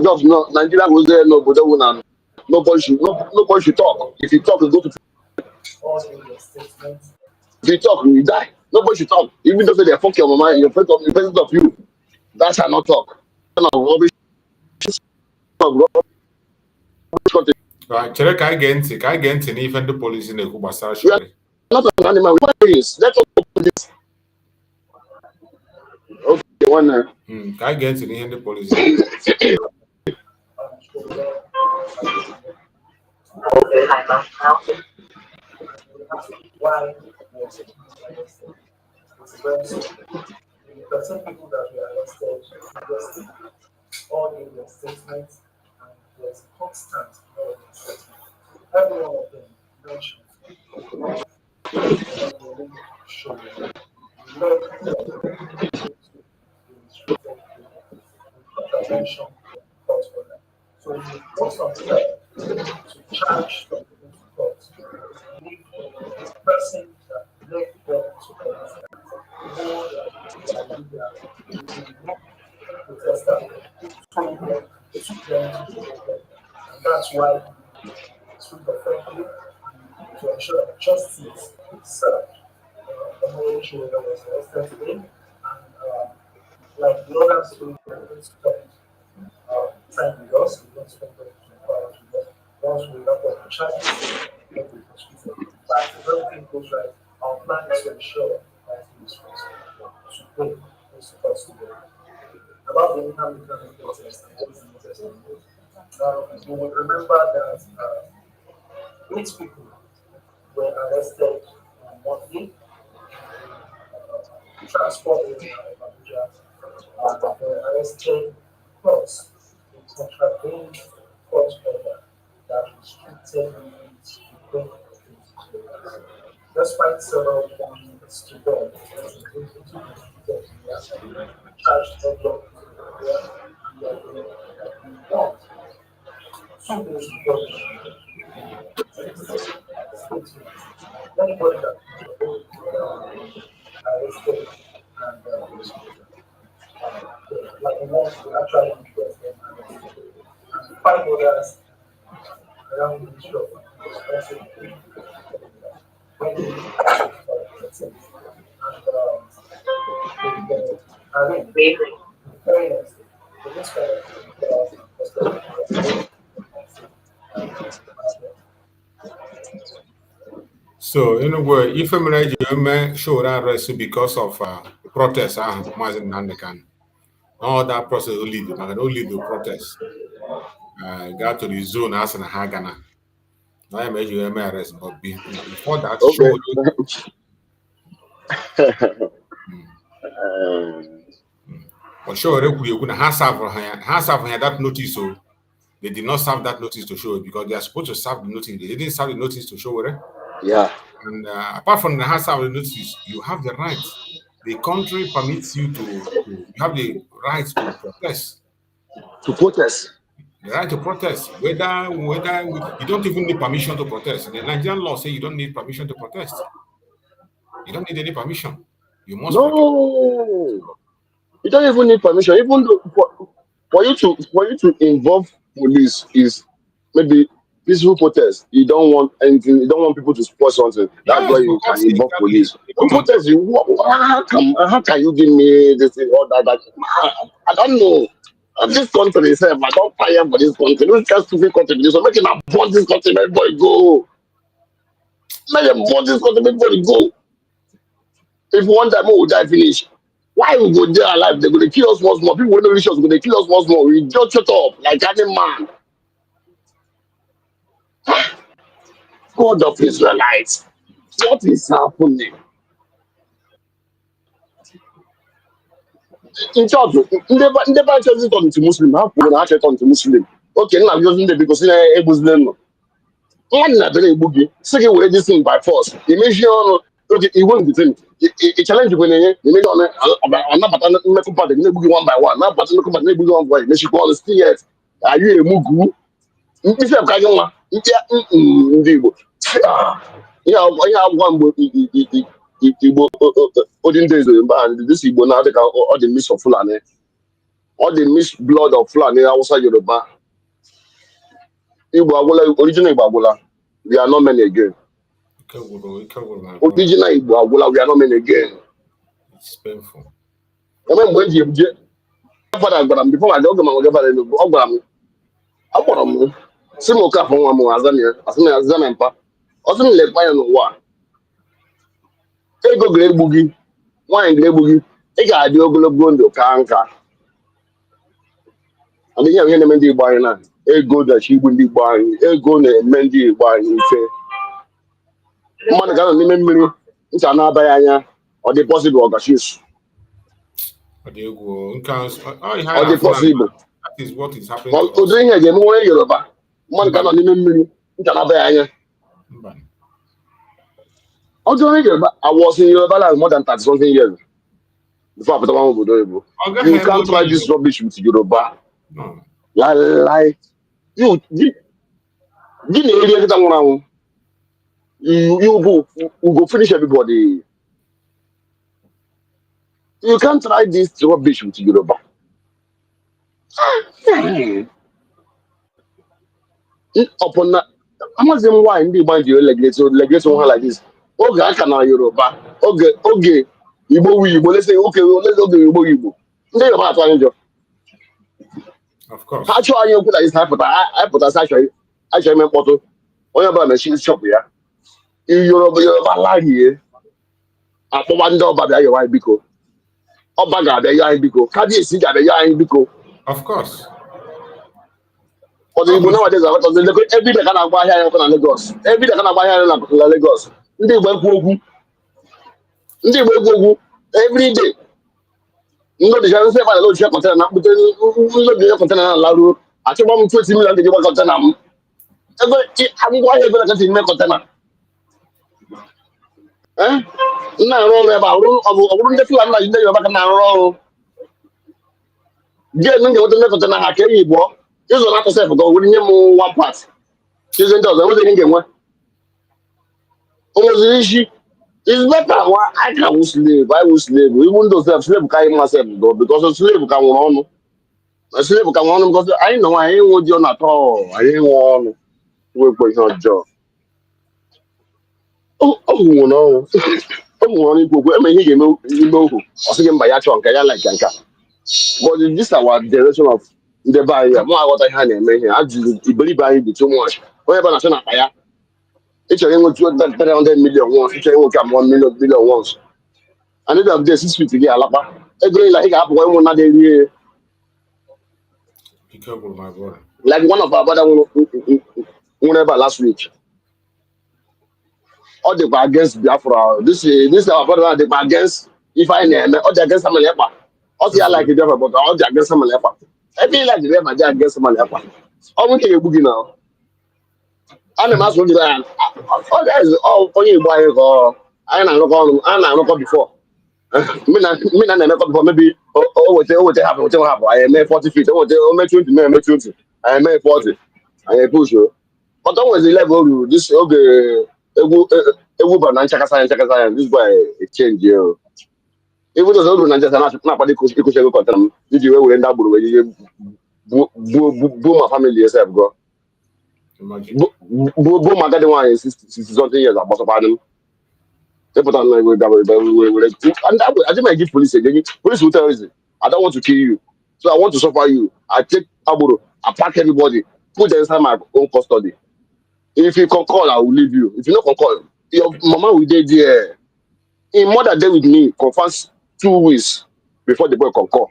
just no. Nigeria was there. Nobody should talk. If you talk, you go to. If you talk, you die. Nobody should talk. Even though they fuck your mama in presence of you, that shall not talk. Chere ka I get ntị n'ife ndị polisi na-ekwu gbasara shori. Not an animal. Let's talk about this. Okay, one. Ka I get ntị n'ihe ndị polisi. Why was it arrested? It's very simple. The same people that were arrested previously, all in their statements, and there's constant statement. Every one of them mentioned attention for them. So you go something to charge the court. The person that led them to and that's why to ensure that justice is served. The whole issue that was arrested today, and like the others who spent time with us, we don't spend 24 hours with us. Once we wrap up the charges, but if everything goes right, our plan is to ensure that he is responsible to pay his costs together. About the income protest, you will remember that 8 people were arrested on Monday, transported in Abuja, and were arrested because it contravened court order that restricted movement between despite several warnings to them, charged them anybody that arrested and like the ones who actually request them and 5 others around the issue of responsibility. And Very nice. So this kind of perspective. So, in a word, if I'm show that arrest because of protests, Mazi Nnamdi Kanu. All that process will lead to protest. Got to the zone as in Hagana. Now I made you arrest, but before that, show. But show you could have served that notice. So they did not serve that notice to show it because they are supposed to serve the notice. They didn't serve the notice to show it. Yeah. And apart from the has served the notice, you have the right. The country permits you to you have the right to protest. To protest. The right to protest, whether you don't even need permission to protest. The Nigerian law say you don't need permission to protest. You don't need any permission. You must protest. You don't even need permission. Even though for you to involve police is maybe peaceful protest. You don't want anything. You don't want people to spoil something. That's Yes, why you because can involve police. come on. Protest. How can you give me this thing, all that? I don't know. This country itself, I don't fire for this country. Don't just stupid country. So make it abort this country, everybody go. Make them abort this country, everybody go. If one time we will die finish, why we go there alive? They're gonna kill us once more. People will not reach us, gonna kill us once more. We just shut up like any man. God of Israelites, what is happening? In church, never just turn to Muslim. How can I turn to Muslim? Okay, now just because a Muslim. One na very boogie. Second, we this thing by force. You mention okay, it won't be thing. It challenge when you mention I'm not but make part the boogie one by one. Now but make part the boogie one by one. Make you call the yet. Are you a mugu? If you can you Igbo. Yeah, one Igbo olden days and this Igbo now they can all the mix of Fulani. All the mixed blood of Fulani outside Yoruba. Igbo original Igbo we are not many again. Original Igbo we are not many again. It's painful. I mean, when you before I don't go, I'm Simoka from Azania, Azania, also let my own one. Take a great boogie, wine great boogie, take a diogo gondo canka. I mean, you're going to buy now. A go that she will be buying, a go to Mendy buying. Man, got a memory. It's another or the possible shoes. Or the possible. That is what is happening. Well, doing again, more Yoruba. Man, got a memory. It's another. I was in Yoruba like more than 30 something years before I put on Obodo. You can't try this rubbish with Yoruba. No. Like you go finish everybody. You can't try this rubbish with Yoruba. Upon that, I'm not saying why in the mind you legislate one like this. Okay, I can Yoruba. Okay. Igbo, let's say okay, let's go Igbo. Then about to Of course. actually, you put this I put as actually my photo. When about machine shop here. In Yoruba line here. I put one door by your eye biko. Obaga be your eye biko. Kadi si ga be your eye biko. Of course. But Igbo nowadays every day can buy here in Lagos. Every day can buy here in Lagos. Ndị Igbo egwu every day. No, the chance if I load your container, but then load your container and allow. I think I'm 20 million to give a container. I'm going to get in my container. Eh? No, roll about room. The flag like you back now. Roll. Get me the container. I carry you, boy. This is not a self go. We need one part. This is the other thing. One. Almost the issue. It's better why I can slave. I will slave. Even though slave can't myself go because a slave can run. A slave can run because I know I ain't want you at all. I ain't want to work for your job. Oh no. money go where he know who or say by ya chon kaya like yanka. But this our direction of the buy more what I hand me here. I believe buying the too much. Whenever I say na kaya, each of them will 300 million once, each of them will come 1 million once. And then of this 650 get alapa. E going like up one na dey here. Be careful, my brother. Like one of our brother whenever last week. All the against Biafra. This our brother they against if I name all the against someone else. All the like the Biafra, but all the against someone else. I feel like the Biafra they against someone else. All we can boogie now. And the mass will be there. All that is all only boy go. I not before. Me na never before maybe what happen what happen. I made 40 feet. I made 20. I made 20. I made 40. I push you. But always the level this okay. Ewu ba na nchakasa this boy a change yo. Even those old na just na padi ikuche go contam. Did you we end up with my family yourself go. Imagine. My daddy one is 60 something years about them. They put on like we and I think I give police again. Police will tell you, I don't want to kill you. So I want to suffer you. I take Aburo, I pack everybody, put them inside my own custody. If you concur, I will leave you. If you not concur, your mama will dey there. In mother day with me, confess 2 weeks before the boy concur.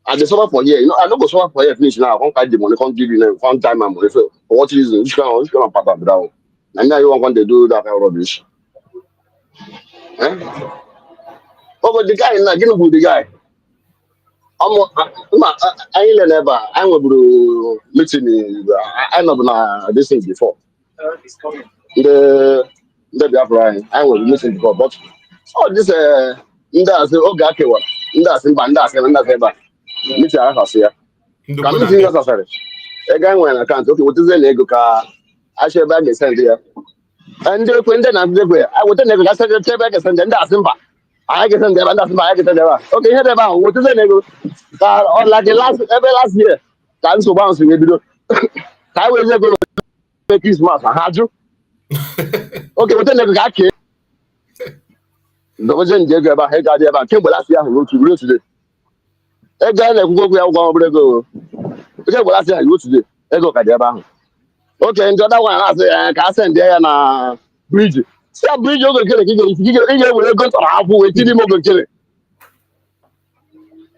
And they suffer for here. You know, I don't go suffer for here finish now. I can't carry the money, can't give you name, can't time my money. So for what reason? Which kind of pattern be that one? And now you want to do that kind of rubbish. Eh? Oh, but the guy is not getting with the guy. I ain't never. I'm going to meeting. I know this thing before. The Biafra, I was missing before, but all this that's okay, okay, what? That's in Banda, and that's ever. Meet our house here. Can you see us? Sorry. Again, when I can't, okay, what is the nego car? I shall bag a send here. And when then I'm the way, I would never get a bag and send them. That's in I get them there, and that's my I get them there. Okay, head about what is the nego car or like the last year. That's so bouncing. I will never make this mass. Had you? Okay, what the nego car came. The wasn't Jacob about head idea about Kimber last year. Wrote today. A guy like go go. Okay, well, last year I wrote today. I go Kadiaba. Okay, and the other one I say, I send there and bridge. See a bridge over kill it. You will go to half with him over kill it.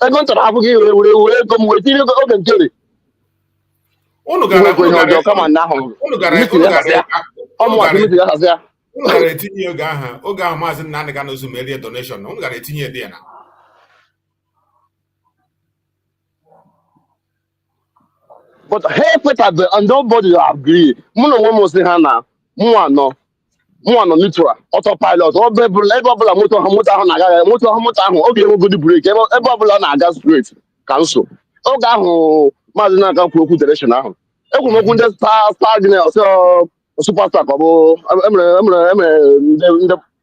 I go to half will come with you over kill it. Come on now. Gara etinye oge ahụ Mazi Nnamdi Kanu so merie donation unu gara etinye dị na but hey put and nobody agree muno one must say na mu ano neutral autopilot or ebe ọbụla moto ahụ na-aga moto ahụ oge enwegodi break ebe ọbụla na-aga straight cancel oge ahụ Mazi Nnamdi Kanu kwuru okwu direction ahụ ekwu m okwu ndị star general superstar ka ọ bụ emere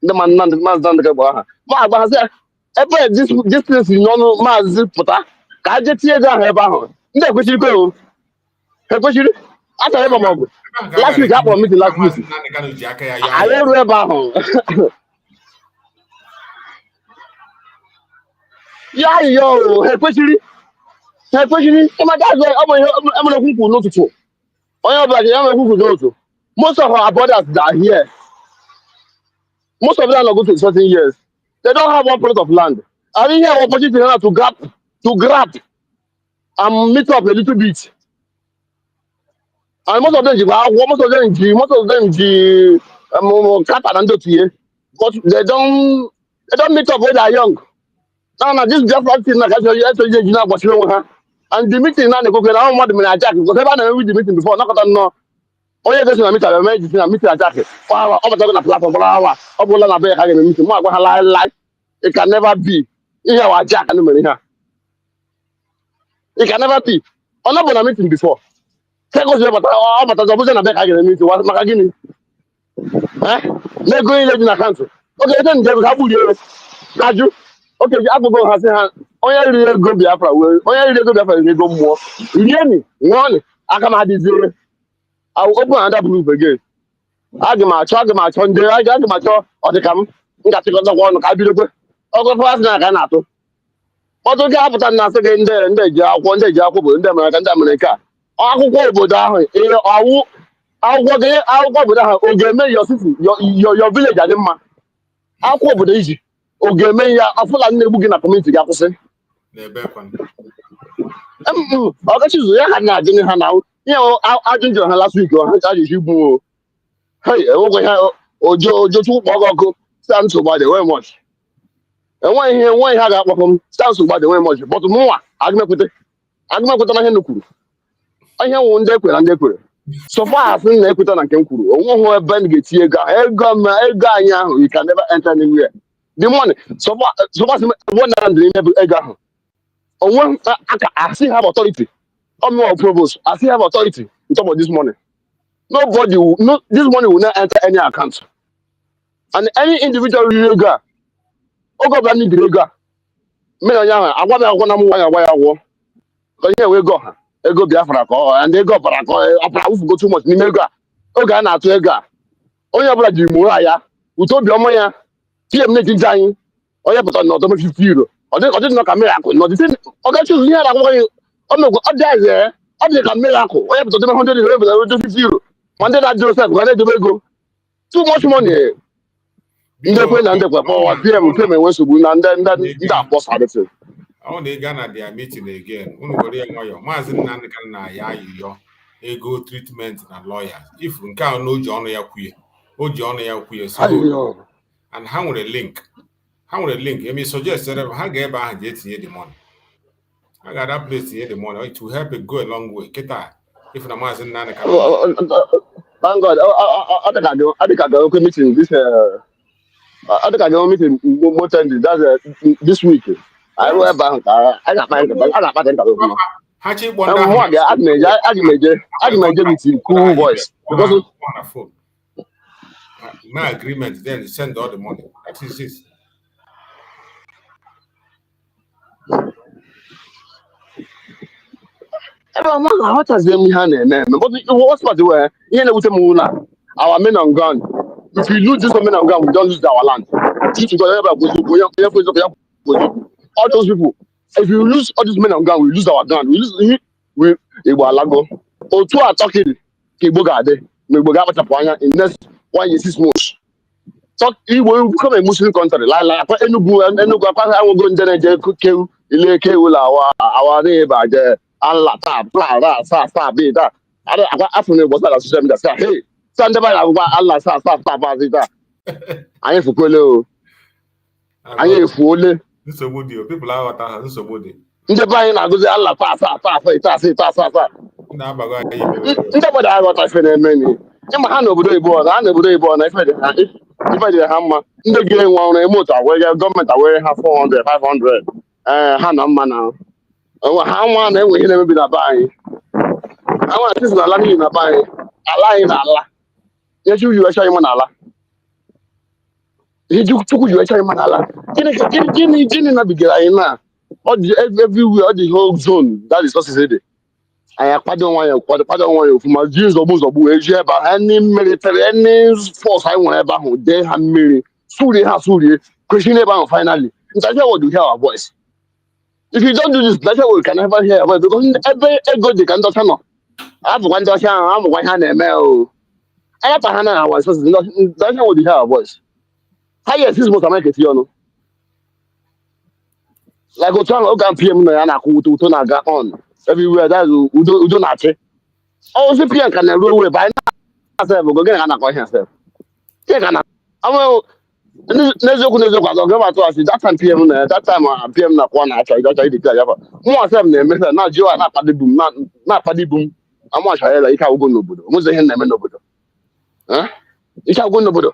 ndị Mazi Nnamdi Kanu ha ma agbaghazi ebe this n'ọnụ Mazi pụta ka a je tinye ego ahụ ebe ahụ ndị ekwesịrị kwere ekwesịrị achọrọ ịgba m ọgụ last week akpọrọ meeting last week anyị erụ ebe ahụ ya ayịyọ ha ekwesịrị ịmaka azụ ọ bụ ihe emere okwu n'ụtụtụ onye ọbụla ji emere okwu n'ụtụtụ. Most of our brothers that are here, most of them are not going to 13 years. They don't have one plot of land. I didn't have opportunity now to grab and meet up a little bit. And most of them, but they don't meet up when they are young. Now this just one thing like and the meeting now they go I don't want them in a jacket because I've never read the meeting before. Not onye gosi na meet a meeting attack. Wow, I'm talking about platform. Wow, I'm going to be having a meeting. It can never be. Here our jack and here. It can never be. I'm not going to meeting before. Take us about Abuja na back again meeting. What Makagini? They're going in the country. Okay, then they will have you. Raju. Okay, I go has a only really go Biafra. Only really go Biafra. They go more. You hear me? One. I come at this. I will open another group again. I get my on there. I get my or they come. ngachịkọtakwa ọnụ ka a bidokwe ọgụfụ asị na aka na-atụ ọtụ gị apụta na asị gị ndị ji akwụkwọ bụ ndị Amerịka akwụkwọ obodo ahụ akwụkwọ obodo ahụ ọ ga-eme your village adị mma akwụkwọ obodo iji ọ ga-eme ya ọfụla na-egbu gị na kọmuniti gị akwụsị ọgachizu ya ha na-ajụ ha na ihe ajụjụ ha last week ha ajụjụ bụ enwekwe ha ojochukwu kpọ gị ọkụ sans gbade wee mọch enweghị ha ga-akpọkọ m sans gbade wee mọch bọtụ mụnwa agụmekwute na ihe kwuru ihe nwụ ndị ekwere na ndị ekwere sọfa asị na ekweta na nke m kwuru onweghị ebe m ga-etinye ego anyị ahụ you can never enter anywhere the money sọfa asị na ndịrị ebe ego ahụ onwe aka asị have authority of provost asị have authority in terms of this money this money will not enter any account and any individual ego a oge ọbụla ndị dịrị ego a mmiri onye ahụ agwa m akwụkwọ na m nwa ya agwa ya gwọ ka ihe wee ego ha ego Biafra ka ndị ego ọbara ka ọbara wụfugo too much n'ime ego a oge a na-atụ ego a onye ọbụla jiri mụrụ ya ụtọ obiọma ya tie m n'etiti anyị onye pụtara na ọdọm 50 euro ọ dị nọ ka miracle ọ gachi ụzọ ihe a na-agwụgwọ gị ọ dị ka miracle onye pụtara debe 100 euro ebụla 50 euro ma ndị na-adịrị sef ga na-edobe ego too much money ndekwe na ndekwe kpọwa pm enwe nsogbu na ndị akpọsadịtị ọ na ịga na dia meeting again unu were ya nwayọ Mazi Nnamdi Kanu na ya ayịyọ ego treatment na lawyers if nke a na o ji ọnụ ya kwuye so and ha nwere link emi suggest ha ga-ebe ahụ je etinye the money ha ga that place tinye the money it will help it go a long way kịta if na Mazi Nnamdi Kanu thank God I think I go meeting this I think I go meeting more time this week I will have bank I got my Hachi Bonda meeting cool voice because my agreement then send all the money that is it. What has them hand but what's part where you know with our men on gun if we lose this men on gun we don't lose our land all those people if we lose all these men on gun we lose our gun we Igbo otu a talking ka Igbo ga-adị ma Igbo ga-akpachapụ anya in next 1 year 6 months talk Igbo will become a Muslim country like Enugu akwa anwụgo ndị na-eje kewu ile kewu la awa n'ebe je ala taa pla sa be da akwa afọ na Igbo sa social media say hey sande ba agwa ala sa ba zita anyị fukwele o anyị efuole nsogbu dị people aghọta ha nsogbu dị ndị be anyị na-agụzi ala taa na-abago anyị ndị obodo aghọta ife na-eme ni ịma ha n'obodo Igbo na ife dị ha mma ndị ga-enwe ọrụ eme otu awere gọọmenti awere ha 400 500 ha nọ mma na ha nwa na-enwe ihe na-emebi na be anyị ha nwa na-etizi na ala niile na be anyị ala anyị na ala ihe Chukwu ji wecha anyị ma n'ala ihe Chukwu ji wecha anyị ma n'ala gịnị nabigara anyị na ọ dị everywhere ọ dị whole zone that is not easy anyị akwado nwayọ ofụma ji nzọgbu eji ebe ahụ ndị military ndị force anyị nwere ebe ahụ dee ha mmiri surie kwesịrị ebe ahụ finally ntachi would hear our voice if you don't do this ntachi we can never hear our voice because ebe ego dị ka ndị ọcha nọ abụkwa ndị ọcha ahụ amụkwa ihe a na-eme o anyapa ha na our resources ntachi would hear our voice ha yes is most America ti ọnụ like otu ahụ oge PM na ya na-akwụ ụtọ na-aga on everywhere that's udo na-achị ọzi PM ka na-eru ewe by na-asef go gịnị ka na-akọ ihe asef ihe ka na n'eziokwu azọ gị matụ asị that time PM na-akwụ na-achọ ịgacha idikla ya fa mụ asef na-eme na jiwa na-akpadibu m amụacha ya ike agwụgo n'obodo onwezi ihe na-eme n'obodo ike agwụgo n'obodo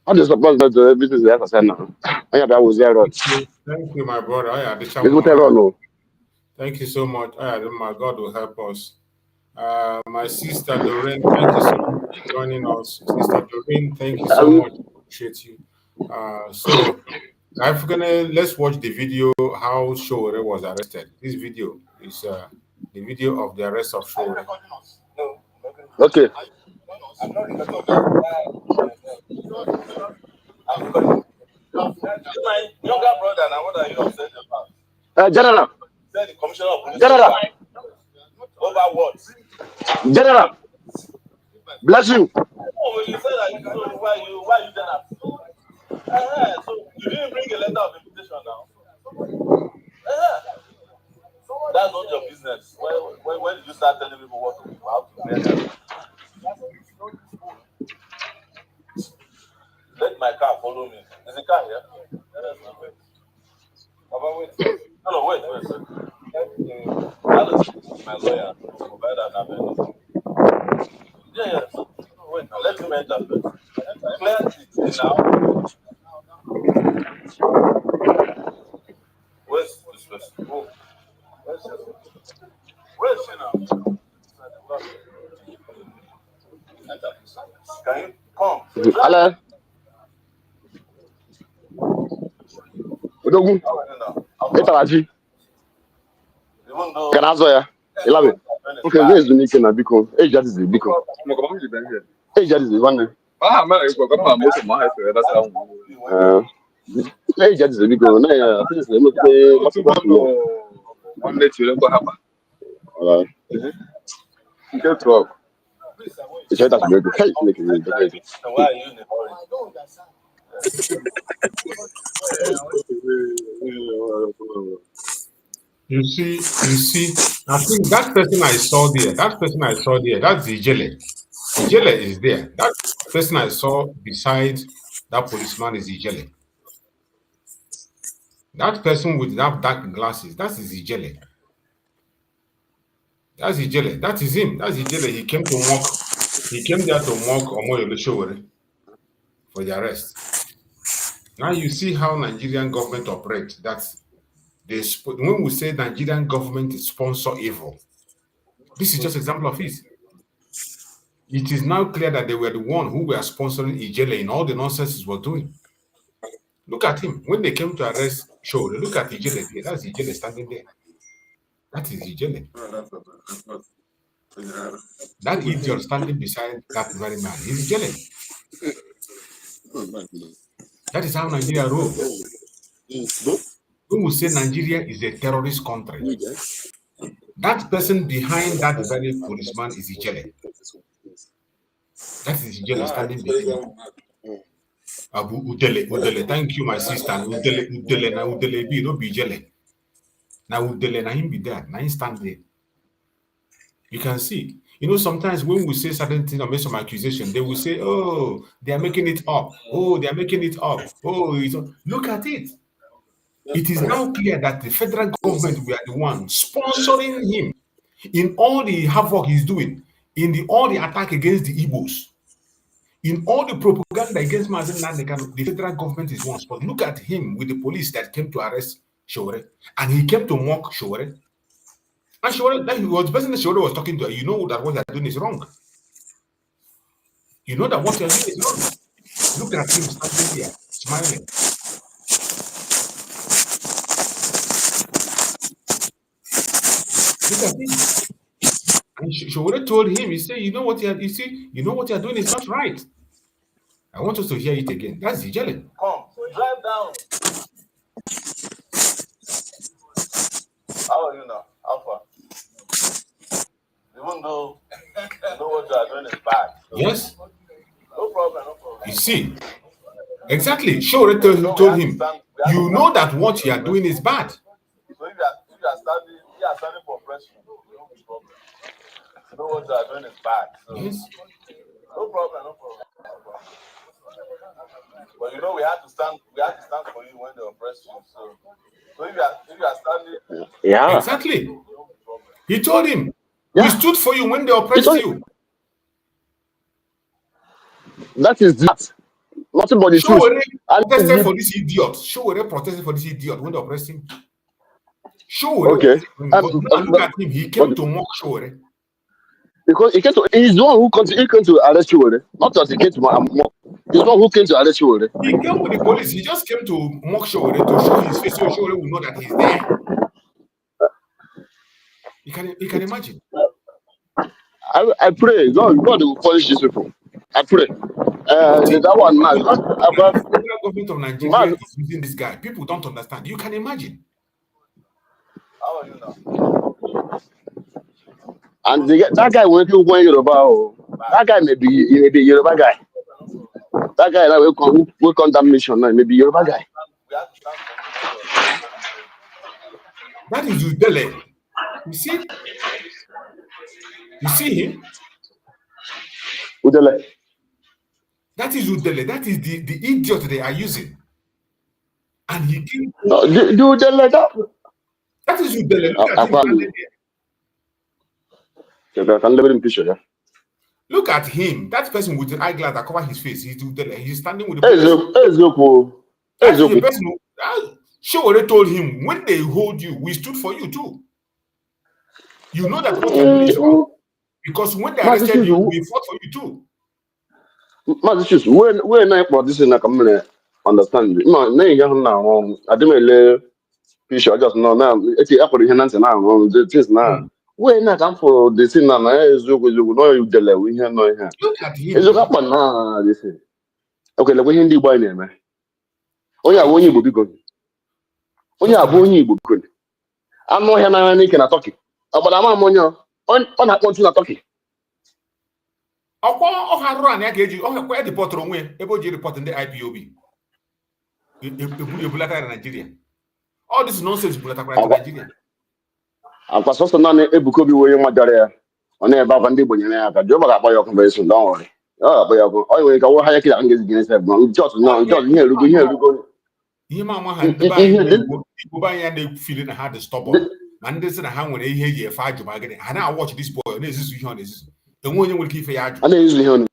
I just suppose that the business is now. I have that was there. Thank you, my brother. Thank you so much. My God will help us. My sister Doreen, thank you so much for joining us. Sister Doreen, thank you so much. Appreciate you. So, let's watch the video how Showore was arrested. This video is the video of the arrest of Showore. Okay. General. Then the commissioner of police. General. Over what? General. Bless you. Oh, when you say that, so why you general? So you didn't bring a letter of invitation now. That's not your business. When did you start telling people what to do, how to wear them? Let my car follow me. Is the car here? Wait. No, wait, sir. That is my lawyer. Provider and avenue. Yeah. So, wait, now let him enter first. Clear it now. Where's this person? Oh. Where's she now? Can you come? Hello. Odogun. Etalaji. Can I answer ya? 11. Okay, where is the Nick and Abiko? Hey, that is the Biko. Hey, that is the one. Ah, man, it's got most of my hair. That's how. Hey, that is the Biko. No, I think it's the One day to go happen. Get to up. It's right after the Hey, make it. Why are you in the hurry? You see, I think that person I saw there, that's Ijele. Ijele is there. That person I saw beside that policeman is Ijele. That person with that dark glasses, that is Ijele. That's Ijele. That is him. That's Ijele. He came there to mock Omoyole Sowore for the arrest. Now you see how Nigerian government operates. When we say Nigerian government sponsor evil, this is just an example of it. It is now clear that they were the one who were sponsoring Ijele in all the nonsense he was doing. Look at him. When they came to arrest Sowore, look at Ijele there. That's Ijele standing there. That is Ijele. That idiot standing beside that very man is Ijele. That is how Nigeria rolls. When we say Nigeria is a terrorist country, that person behind that very policeman is Ijele. That is Ijele standing behind him. Abu Udele. Thank you, my sister. Udele, na Udele be, no be Ijele. Now Udele, na him be there. Now him stand there. You can see. You know, sometimes when we say certain things or make some accusation, they will say, oh, they are making it up. Oh, they are making it up. Oh, look at it. It is now clear that the federal government were the one sponsoring him in all the havoc he's doing, in all the attack against the Igbos, in all the propaganda against Mazi Nnamdi Kanu. The federal government is one spot. Look at him with the police that came to arrest Sowore, and he came to mock Sowore. And Sowore, that was the person that Sowore was talking to. You know that what you're doing is wrong. You know that what you're doing is wrong. Look at him standing there, smiling. Look at him. And Sowore told him, he said, you know what you're doing is not right. I want us to hear it again. That's Ijele. Come, drive down. How are you now? How far? Even though you know what you are doing is bad. So Yes. No problem. You see, exactly. Sowore told him, you know that what you are doing is bad. So if you are standing for pressure, no problem. You know what you are doing is bad. So Yes. no problem. But you know we had to stand for you when they oppress you. So if you are standing, Yeah. Exactly. He told him, we stood for you when they oppressed you. That is that. Nothing but the truth. Sowore protested for this idiot. Sowore protested for this idiot when they oppressed him. Sowore. Okay. But now look at him. He came to mock Sowore. Because he's the one who came to arrest you. Not that he came to mock. He's the one who came to arrest you. He came with the police. He just came to mock Sowore to show his face so Sowore will know that he's there. You can imagine. I pray God will punish these people. I pray. That one man. The federal government of Nigeria is using this guy. People don't understand. You can imagine. How are you now? And that guy went to one Yoruba. That guy may be Yoruba guy. That guy that will come that mission now, maybe Yoruba guy. We have to stand for you. That is Udele. You see? You see him? Udele. That is Udele. That is the idiot they are using. And he came. No, do Udele that. That is Udele. Look at him standing there. Look at him. That person with the eyeglass that cover his face. He's Udele. He's standing with the person. That is the person who Showore told him, when they hold you, we stood for you too. You know that what you're doing is wrong. Because when they arrested you, we fought for you too. Mazi, when I brought this in, I can understand. No, now. I didn't really picture. I just know now. It's up for the hands now. The things now. When I come for this thing now, you know you delay. We have no here. Look at him. It's a couple now. This thing. Okay, let me hear the boy name. Oh yeah, when you be good. Oh yeah, when you be good. I'm not here now. I can talk. But I'm on you. On that one to talk. Ọkwa ya ga-eji ọkwa edipọtụrụ onwe ebe o ji report ndị IPOB ebulatara Nigeria. All this nonsense bulatakwara Nigeria. Akwa sọsọ naanị Ebuka Obi onye madara ya ọ na-ebe akwa ndị Igbo nyere ya aka Jehova ga-akpọ ya ọkụ mgbe eso don't worry. Ọ ga-akpọ ya ọkụ ọ nwere ike wụ ha ya kịta ngezi gịnị sef just ihe erugo ihe ma ama ha ndị Igbo anyị na-efili na ha dị stubborn ma ndị sị na ha nwere ihe eji efe ajụ ma gịnị ha na-awọch this boy na-ezizu ihe ọ na-ezizu enwe onye nwere ike ife ya ajụ a na-ezizu ihe ọ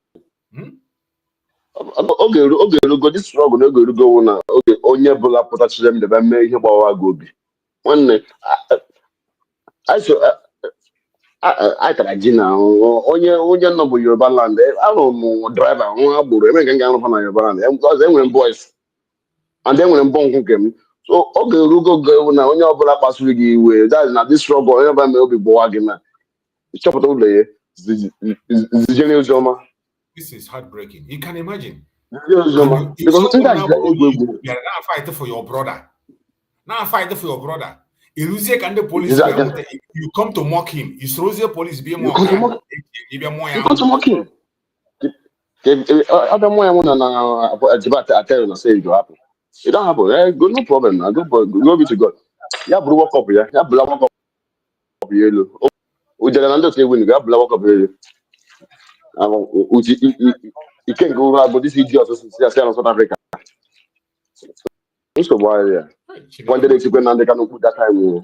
oge erugo this struggle na oge erugo wụ na oge onye bụla pụtachiri m debe mee ihe gbawa gị obi nwanne I tara ji na onye nọ bụ Yoruba land ahụrụ m driver nwa agbụrụ eme nke ga-arụfa na Yoruba land enwere m boys and enwere m bọnkụ nke m so oge erugo oge na onye ọbụla kpasuru gị iwe na this struggle onye ọbụla mee obi gbawa gị na ịchọpụta ụlọ ya zijere oziọma. This is heartbreaking. You can imagine. Because now fight for your brother. Now fight for your brother. Can the police you come to mock him. Is Rosie police be more? You come to mock him. Other I tell you, say it will happen. It don't happen. Good, no problem. I go be to God. Yeah, blow up here. Yeah, blow up here. We did another thing when you got blow up here. You can't go around, but this idiot is in South Africa. So why, yeah. One day they go and they can put that time.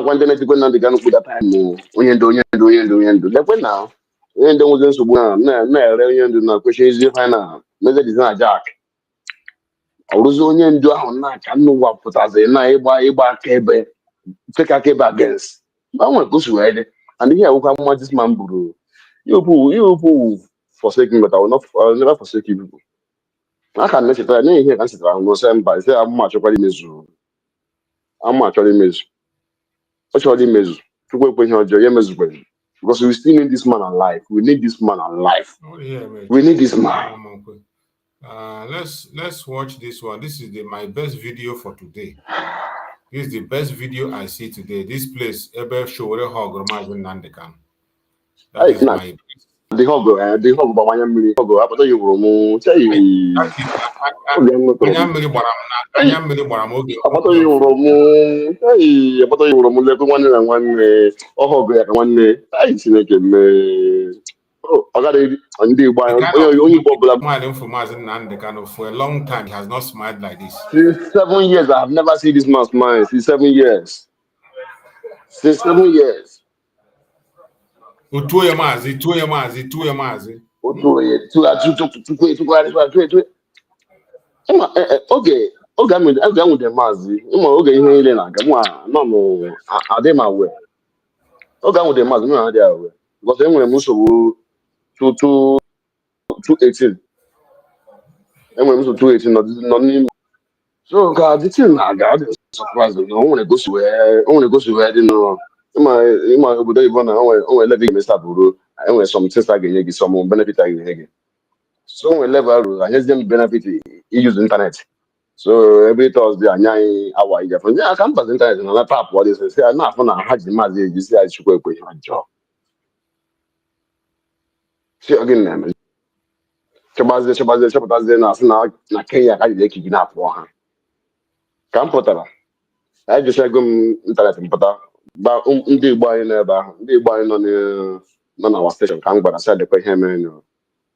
One day they go and they can put that time. When you do. Like when now, when there was no question is final. Maybe it's not Jack. I was only in do I can know what put as a neighbor cable, take a cable against. I want to go to it. And here we come this man, Buru. You forsake me, but I'll never forsake you people. I can let it I know here can sit around no same by say I'm actually miserable. I'm actually miserable. Actually miserable. To go put your joy miserable. Because we still need this man alive. We need this man alive. Oh, yeah, mate. We need this man. Let's watch this one. This is my best video for today. This is the best video I see today. This place, Ebe Showore Hog, Mazi Nnamdi Kanu. That is my best. The hog, but my family hog. I thought you were more. Say, I thought you were more. Hey, I thought you were more. Let me one. Oh, hog, one. I see it. Oh, I got it. And the boy, only popular. Smiling for Mazi Nnamdi Kanu for a long time. He has not smiled like this. Since 7 years, I have never seen this man smile. Since 7 years. Since 7 years. Two Mazi. Okay, I'm with the Mazi. Okay, here in no, I did my way. Okay, I'm with the Mazi. No, I did away. Because then when Muso to 218. And when Muso 218, not so God, the thing I got is surprised. I want to go to where, you know. My Obodo Ibona, I let him start to I want some test again, some benefit again. So when level, I just them benefit, he use internet. So every Thursday, I know our idea from yeah, I can't present it in another tap. What is it? Say, I'm not going to have the Mazi. You see, I should go with your job. See again, name. Chabaze, na Kenya, I did keep up for her. Come put her. I just go internet and put her. But the boy never, the boy on our station. Come, but I said the question,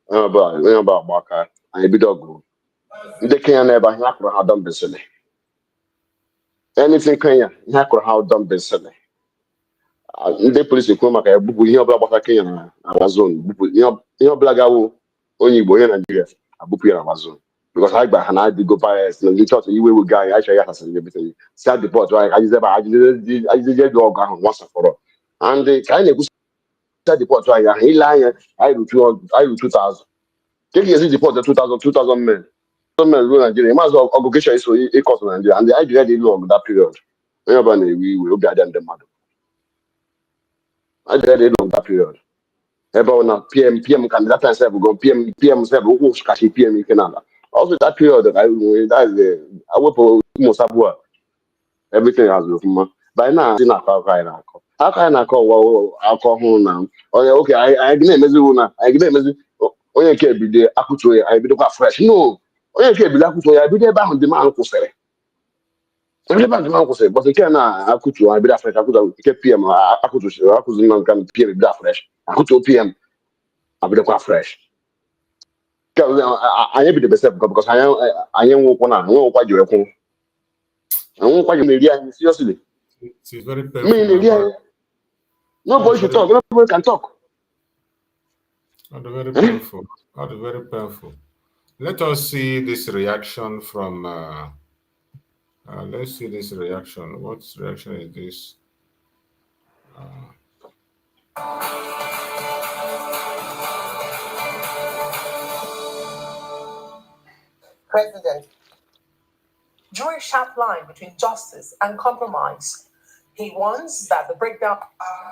about Baka, and a bit of the Kenya never have done business. Anything Kenya, have done business. Ndị polisi ekwu maka ya bupụ ihe ọbụla gbasara Kenya na Amazon bupụ ihe ọbụla gawo onye Igbo onye Nigeria abupụ ya na Amazon because ha gba ha na adịgo bias na ndị chọọchị iwe wega anyị achọ ya hasịrị everything si deport anyị ajizebe ajizije dị ọgụ ahụ once and for all and ka anyị na-ekwu si deport anyị ahụ ile anya anyị ru 2000 ka esi deport 2000 men ruo Nigeria maazị ọgụgụcha iso ịkọsụ na Nigeria and anyị ji ready ịlụ ọgụ that period onye ọbụla na-ewe iwe obi adịa ndị mmadụ I did it on that period. About now, PM can that time say go PM say who cash PM in Canada. Also that period that I work for Mosabua. Everything has been by now. How can I call alcohol now? Oh yeah, okay. I give them Mezuna. I give them Mezu. Oh yeah, can't be there. Akuto. I be the fresh. No. Oh yeah, can't be Akuto. I be there back on demand. Everybody man say, but again, I be that fresh. I could PM. I could not can PM that fresh. I could PM. I be the fresh. Because I be the best because I am one. I won't quite you. I won't quite you. Seriously. It's very painful. Nobody should talk. Nobody can talk. Very painful. Very painful. Let us see this reaction from. Let's see this reaction. What reaction is this? President drew a sharp line between justice and compromise. He warns that the breakdown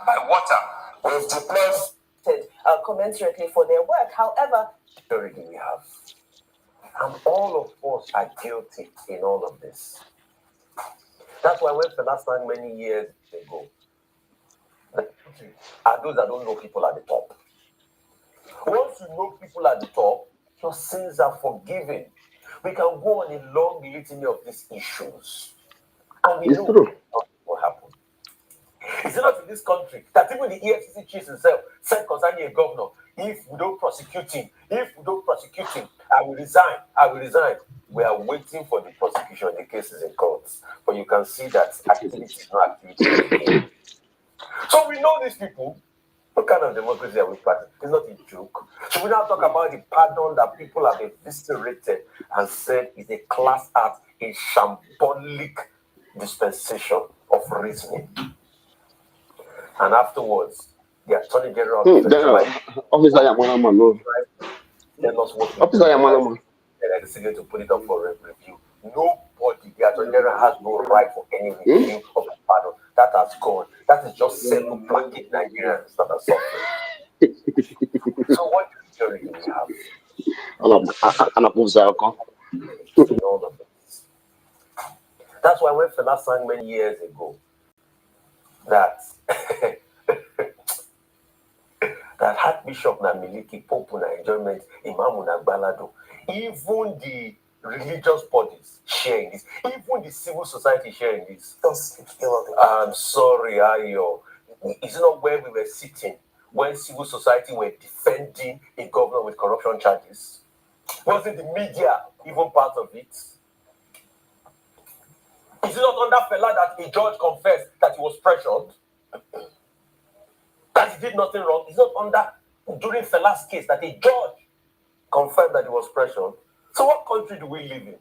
by water was deployed commensurately for their work. However, security we have, and all of us are guilty in all of this. That's why when the last time many years ago, are those that don't know people at the top. Once you know people at the top, your sins are forgiven. We can go on a long litany of these issues, and we know what will happen. Is it not in this country that even the EFCC chief himself said concerning a governor, if we don't prosecute him, I will resign. We are waiting for the prosecution. The case is in courts. But you can see that activity is not activity. So we know these people. What kind of democracy are we practicing? It's not a joke. So we now talk about the pardon that people have eviscerated and said is a class act, a shambolic dispensation of reasoning. And afterwards, the Attorney General Officer Yamanama. Officer Yamanama. And I decided to put it up for review. Nobody, the Attorney General has no right for any review of the pardon. That has gone. That is just set to placate Nigerians that are suffering. So what theory do we have? That's why when Fela sang many years ago that that Archbishop Namiliki Pope na enjoyment Imam na Balado, even the religious bodies sharing this, even the civil society sharing this. I'm sorry, Ayo. Is it not where we were sitting when civil society were defending a governor with corruption charges? Wasn't the media even part of it? Is it not under Fela that a judge confessed that he was pressured? That he did nothing wrong? Is it not under, during Fela's case, that a judge confirmed that he was pressured? So what country do we live in?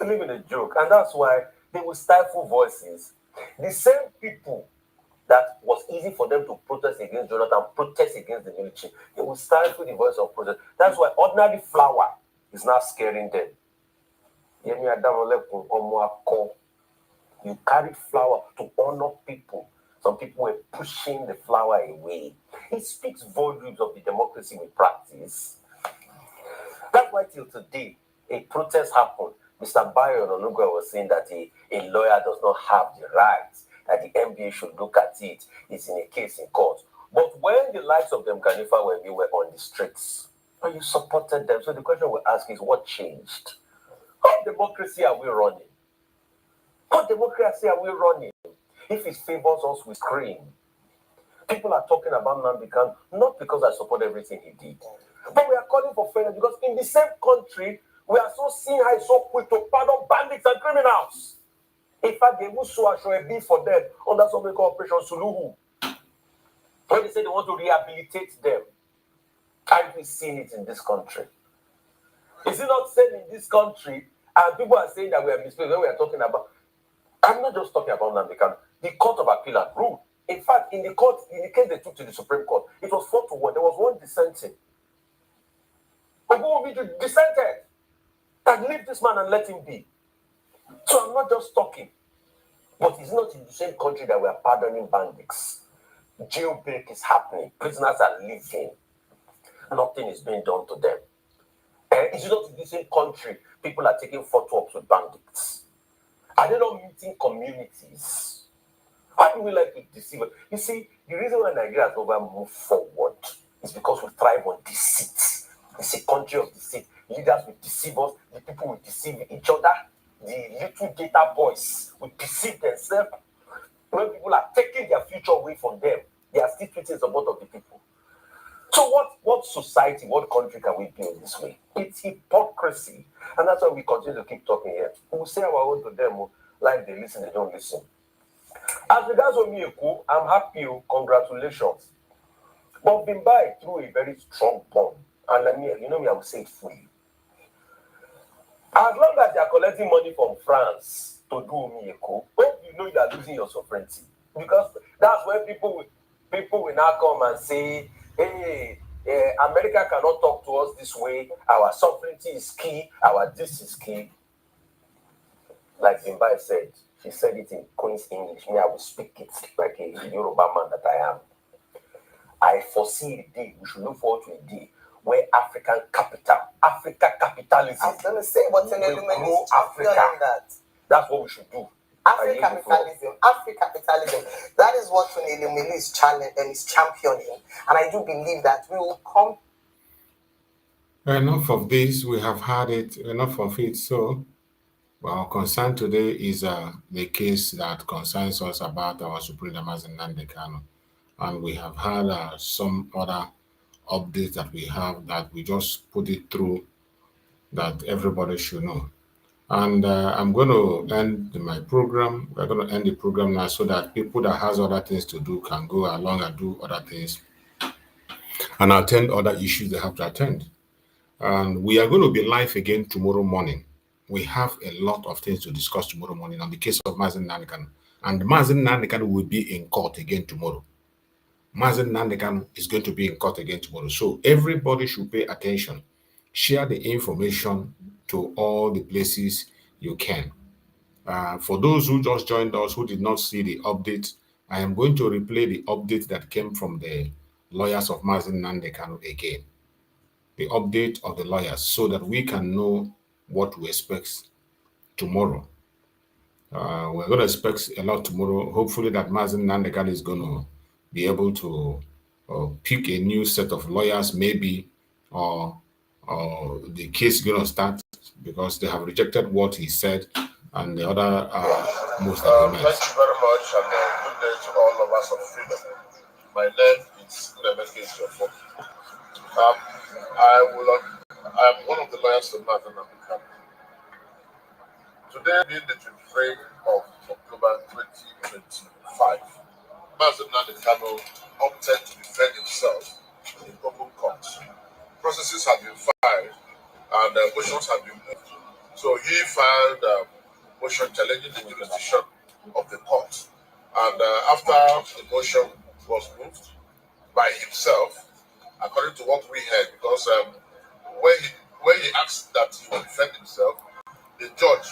We live in a joke. And that's why they will stifle voices. The same people that was easy for them to protest against Jonathan, protest against the military, they will stifle the voice of protest. That's why ordinary flower is not scaring them. You carried flower to honor people. Some people were pushing the flower away. It speaks volumes of the democracy we practice. That's why till today, a protest happened. Mr. Bayo Onuga was saying that a lawyer does not have the rights, that the NBA should look at it. It's in a case in court. But when the likes of them Ganifa were on the streets, and you supported them, so the question we ask is, what changed? What democracy are we running? What democracy are we running? If it favors us, we scream. People are talking about Nnamdi Kanu, not because I support everything he did, but we are calling for fairness because in the same country, we are so seeing how it's so quick to pardon bandits and criminals. In fact, they will so assure a bill for them under something called Operation Suluhu. When they say they want to rehabilitate them, have we seen it in this country? Is it not said in this country? And people are saying that we are mistaken when we are talking about. I'm not just talking about Nnamdi Kanu. The Court of Appeal had ruled. In fact, in the case they took to the Supreme Court, it was 4-1. There was one dissenting. Ogunwubi dissented. And leave this man and let him be. So I'm not just talking. But it's not in the same country that we are pardoning bandits. Jailbreak is happening. Prisoners are leaving. Nothing is being done to them. And it's not in the same country people are taking photo ops with bandits. Are they not meeting communities? Why do we like to deceive? You see, the reason why Nigeria has never moved forward is because we thrive on deceit. It's a country of deceit. Leaders will deceive us, the people will deceive each other, the little data boys will deceive themselves. When people are taking their future away from them, they are still treating support of the people. So what society, what country can we build this way? It's hypocrisy. And that's why we continue to keep talking here. We'll say our own to them, like they listen, they don't listen. As regards Omieku, I'm happy, congratulations. But Bimbai threw a very strong bomb. And let me, I will say it fully. As long as they are collecting money from France to do Omieku, you are losing your sovereignty. Because that's where people will now come and say, hey, America cannot talk to us this way. Our sovereignty is key. Our this is key. Like Bimbai said, she said it in Queen's English. Me, I will speak it like a Yoruba man that I am. I foresee a day, we should look forward to a day where Africa capitalism. I was going to say, what's an element is Africa. That's what we should do. Afro-capitalism. That is what Tunelumelu is championing. And I do believe that we will come. Enough of this. We have had it. Enough of it. So, our concern today is the case that concerns us about our Supreme Mazi Nnamdi Kanu. And we have had some other updates that we have that we just put it through that everybody should know. And I'm going to end my program. We're going to end the program now so that people that has other things to do can go along and do other things and attend other issues they have to attend. And we are going to be live again tomorrow morning. We have a lot of things to discuss tomorrow morning on the case of Mazi Nnamdi Kanu. And Mazi Nnamdi Kanu will be in court again tomorrow. Mazi Nnamdi Kanu is going to be in court again tomorrow. So everybody should pay attention. Share the information to all the places you can. For those who just joined us, who did not see the update, I am going to replay the update that came from the lawyers of Mazi Nnamdi Kanu again. The update of the lawyers so that we can know what to expect tomorrow. We're going to expect a lot tomorrow. Hopefully that Mazi Nnamdi Kanu is going to be able to pick a new set of lawyers, maybe, or the case is going to start because they have rejected what he said and the other most arguments. Thank you very much, and good day to all of us of freedom. My name is Nnamdi Kanu. I'm one of the lawyers of Mazi Nnamdi Kanu. Today being the 23rd of October 2025, Mazi Nnamdi Kanu opted to defend himself in open court. Processes have been filed and motions have been moved. So he filed a motion challenging the jurisdiction of the court. And after the motion was moved by himself, according to what we heard, because when he asked that he would defend himself, the judge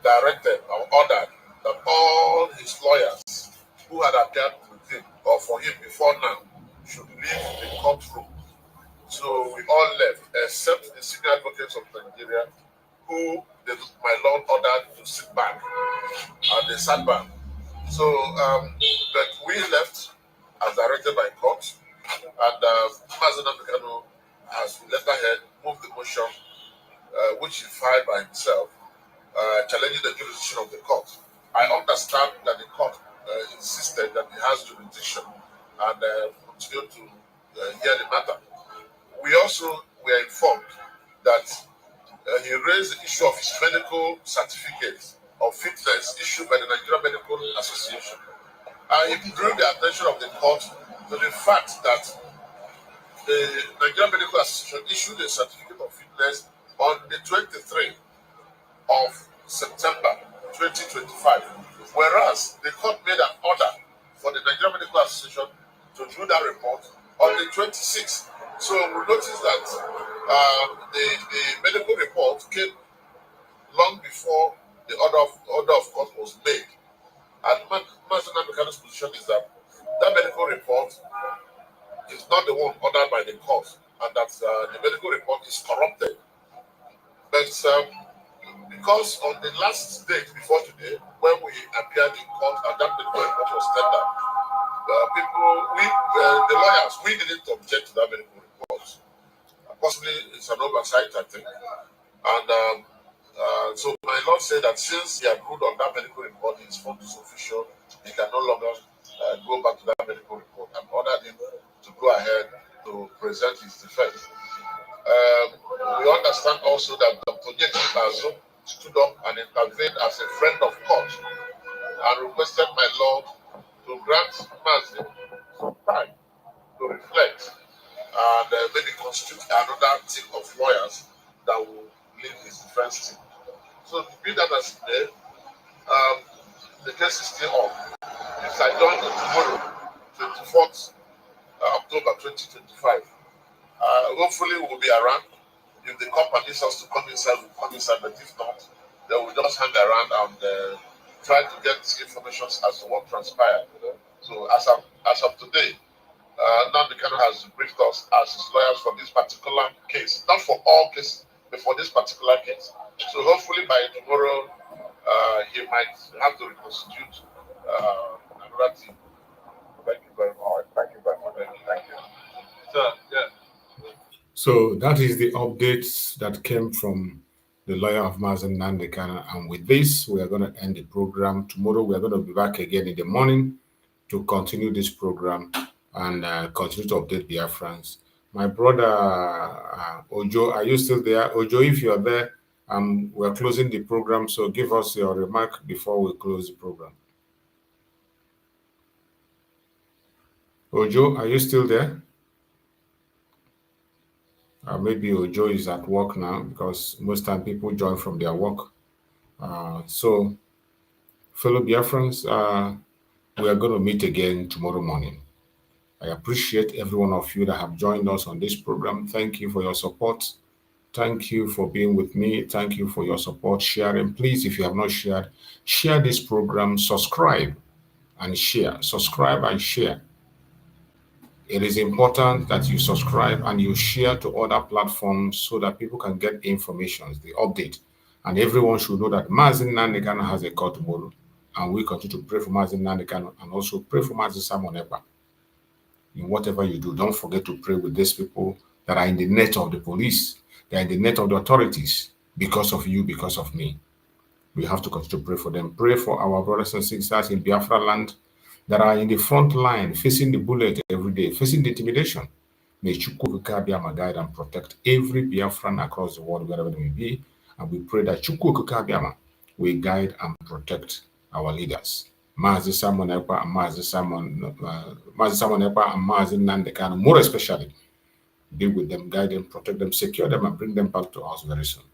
directed or ordered that all his lawyers who had appeared with him or for him before now should leave the courtroom. So we all left, except the senior advocates of Nigeria who my Lord ordered to sit back, and they sat back. So, but we left as directed by court, and Mazi Nnamdi Kanu, as we left ahead, moved the motion, which he filed by himself, challenging the jurisdiction of the court. I understand that the court insisted that he has jurisdiction and continued to hear the matter. We also were informed that he raised the issue of his medical certificate of fitness issued by the Nigerian Medical Association. And he drew the attention of the court to the fact that the Nigerian Medical Association issued a certificate of fitness on the 23rd of September 2025, whereas the court made an order for the Nigerian Medical Association to do that report on the 26th. So we noticed that the medical report came long before the order of court was made. And Mazi Nnamdi Kanu's position is that that medical report is not the one ordered by the court, and that the medical report is corrupted. But because on the last date before today, when we appeared in court and that medical report was tendered, the lawyers, we didn't object to that medical report. Possibly it's an oversight, I think. And so my Lord said that since he had ruled on that medical report, his phone is official, he can no longer go back to that medical report, and ordered him to go ahead to present his defense. We understand also that Dr. Bazo stood up and intervened as a friend of court and requested my Lord to grant Mazi some time to reflect and maybe constitute another team of lawyers that will lead his defense team. So to be that as it may, the case is still on. It's adjourned tomorrow, 24th October 2025. Hopefully we will be around. If the court permits us to come inside, we'll come inside, but if not, then we'll just hang around and try to get information as to what transpired. So as of today, Nnamdi Kanu has briefed us as his lawyers for this particular case, not for all cases, but for this particular case. So hopefully by tomorrow, he might have to reconstitute another team. Thank you very much. Thank you very much. Thank you. So, yeah. So that is the updates that came from the lawyer of Mazi Nnamdi Kanu. And with this, we are going to end the program. Tomorrow, we are going to be back again in the morning to continue this program and continue to update Biafrans. My brother Ojo, are you still there? Ojo, if you're there, we're closing the program, so give us your remark before we close the program. Ojo, are you still there? Maybe Ojo is at work now, because most time people join from their work. So, fellow Biafrans, we are going to meet again tomorrow morning. I appreciate every one of you that have joined us on this program. Thank you for your support. Thank you for being with me. Thank you for your support, sharing. Please, if you have not shared, share this program, subscribe and share. Subscribe and share. It is important that you subscribe and you share to other platforms so that people can get information, the update. And everyone should know that Mazi Nnamdi Kanu has a court tomorrow. And we continue to pray for Mazi Nnamdi Kanu and also pray for Mazi Nnamdi. In whatever you do, don't forget to pray with these people that are in the net of the police. They are in the net of the authorities because of you, because of me. We have to continue to pray for them. Pray for our brothers and sisters in Biafra land that are in the front line, facing the bullet every day, facing the intimidation. May Chukwu Kabiama guide and protect every Biafran across the world, wherever they may be. And we pray that Chukwu Kabiama will guide and protect our leaders. Mazi Samonekpa and Mazi Nnamdi Kanu, more especially, be with them, guide them, protect them, secure them, and bring them back to us very soon.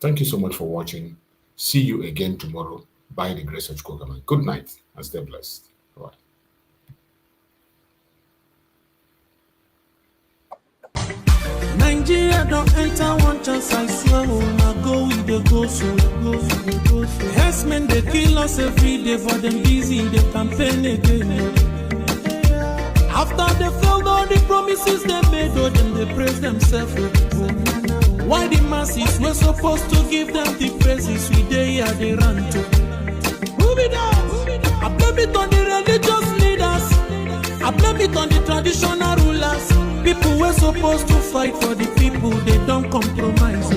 Thank you so much for watching. See you again tomorrow by the grace of God. Good night and stay blessed. Bye. Nigeria don't enter one chance, I swear, now go with the go so. Yes, men, they kill us every day, but them busy, they campaign again. After they failed all the promises they made, oh, then they praise themselves. Why the masses were supposed to give them the praises we dey here they run to? Who be that? I blame it on the religious leaders. I blame it on the traditional rulers. People were supposed to fight for the people, they don't compromise.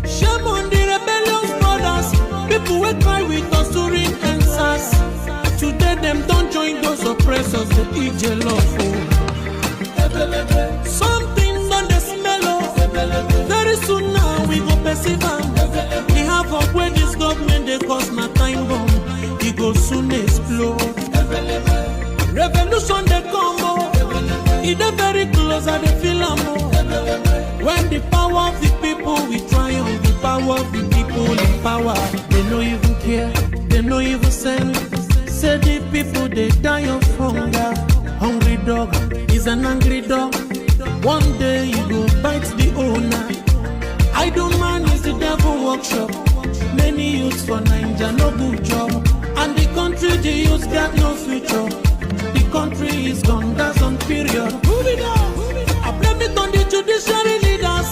Shame on the rebellious brothers. People will cry with us during answers. Today them don't join those oppressors, they eat your love. Something done the smell of. Very soon now we go perceive them. We have up where this government they cause my time bomb. It go soon explode. Revolution they come more. It is very close and they feel more. When the power of the people we triumph, the power of the people in power. They no even care, they no even send. Say the people they die of hunger. Hungry dog is an angry dog. One day you go bite the owner. Idle man is the devil workshop. Many youths for Nigeria no good job. And the country the youths got no future. The country is gone, that's on period. Move it up. I blame it on the judiciary leaders.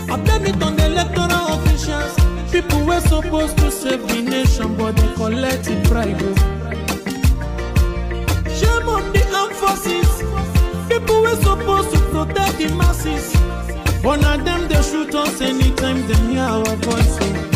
I blame it on the electoral officials. People were supposed to save the nation, but they collect it bribe. Shame on the armed forces. People were supposed to protect the masses. One of them they shoot us anytime they hear our voices.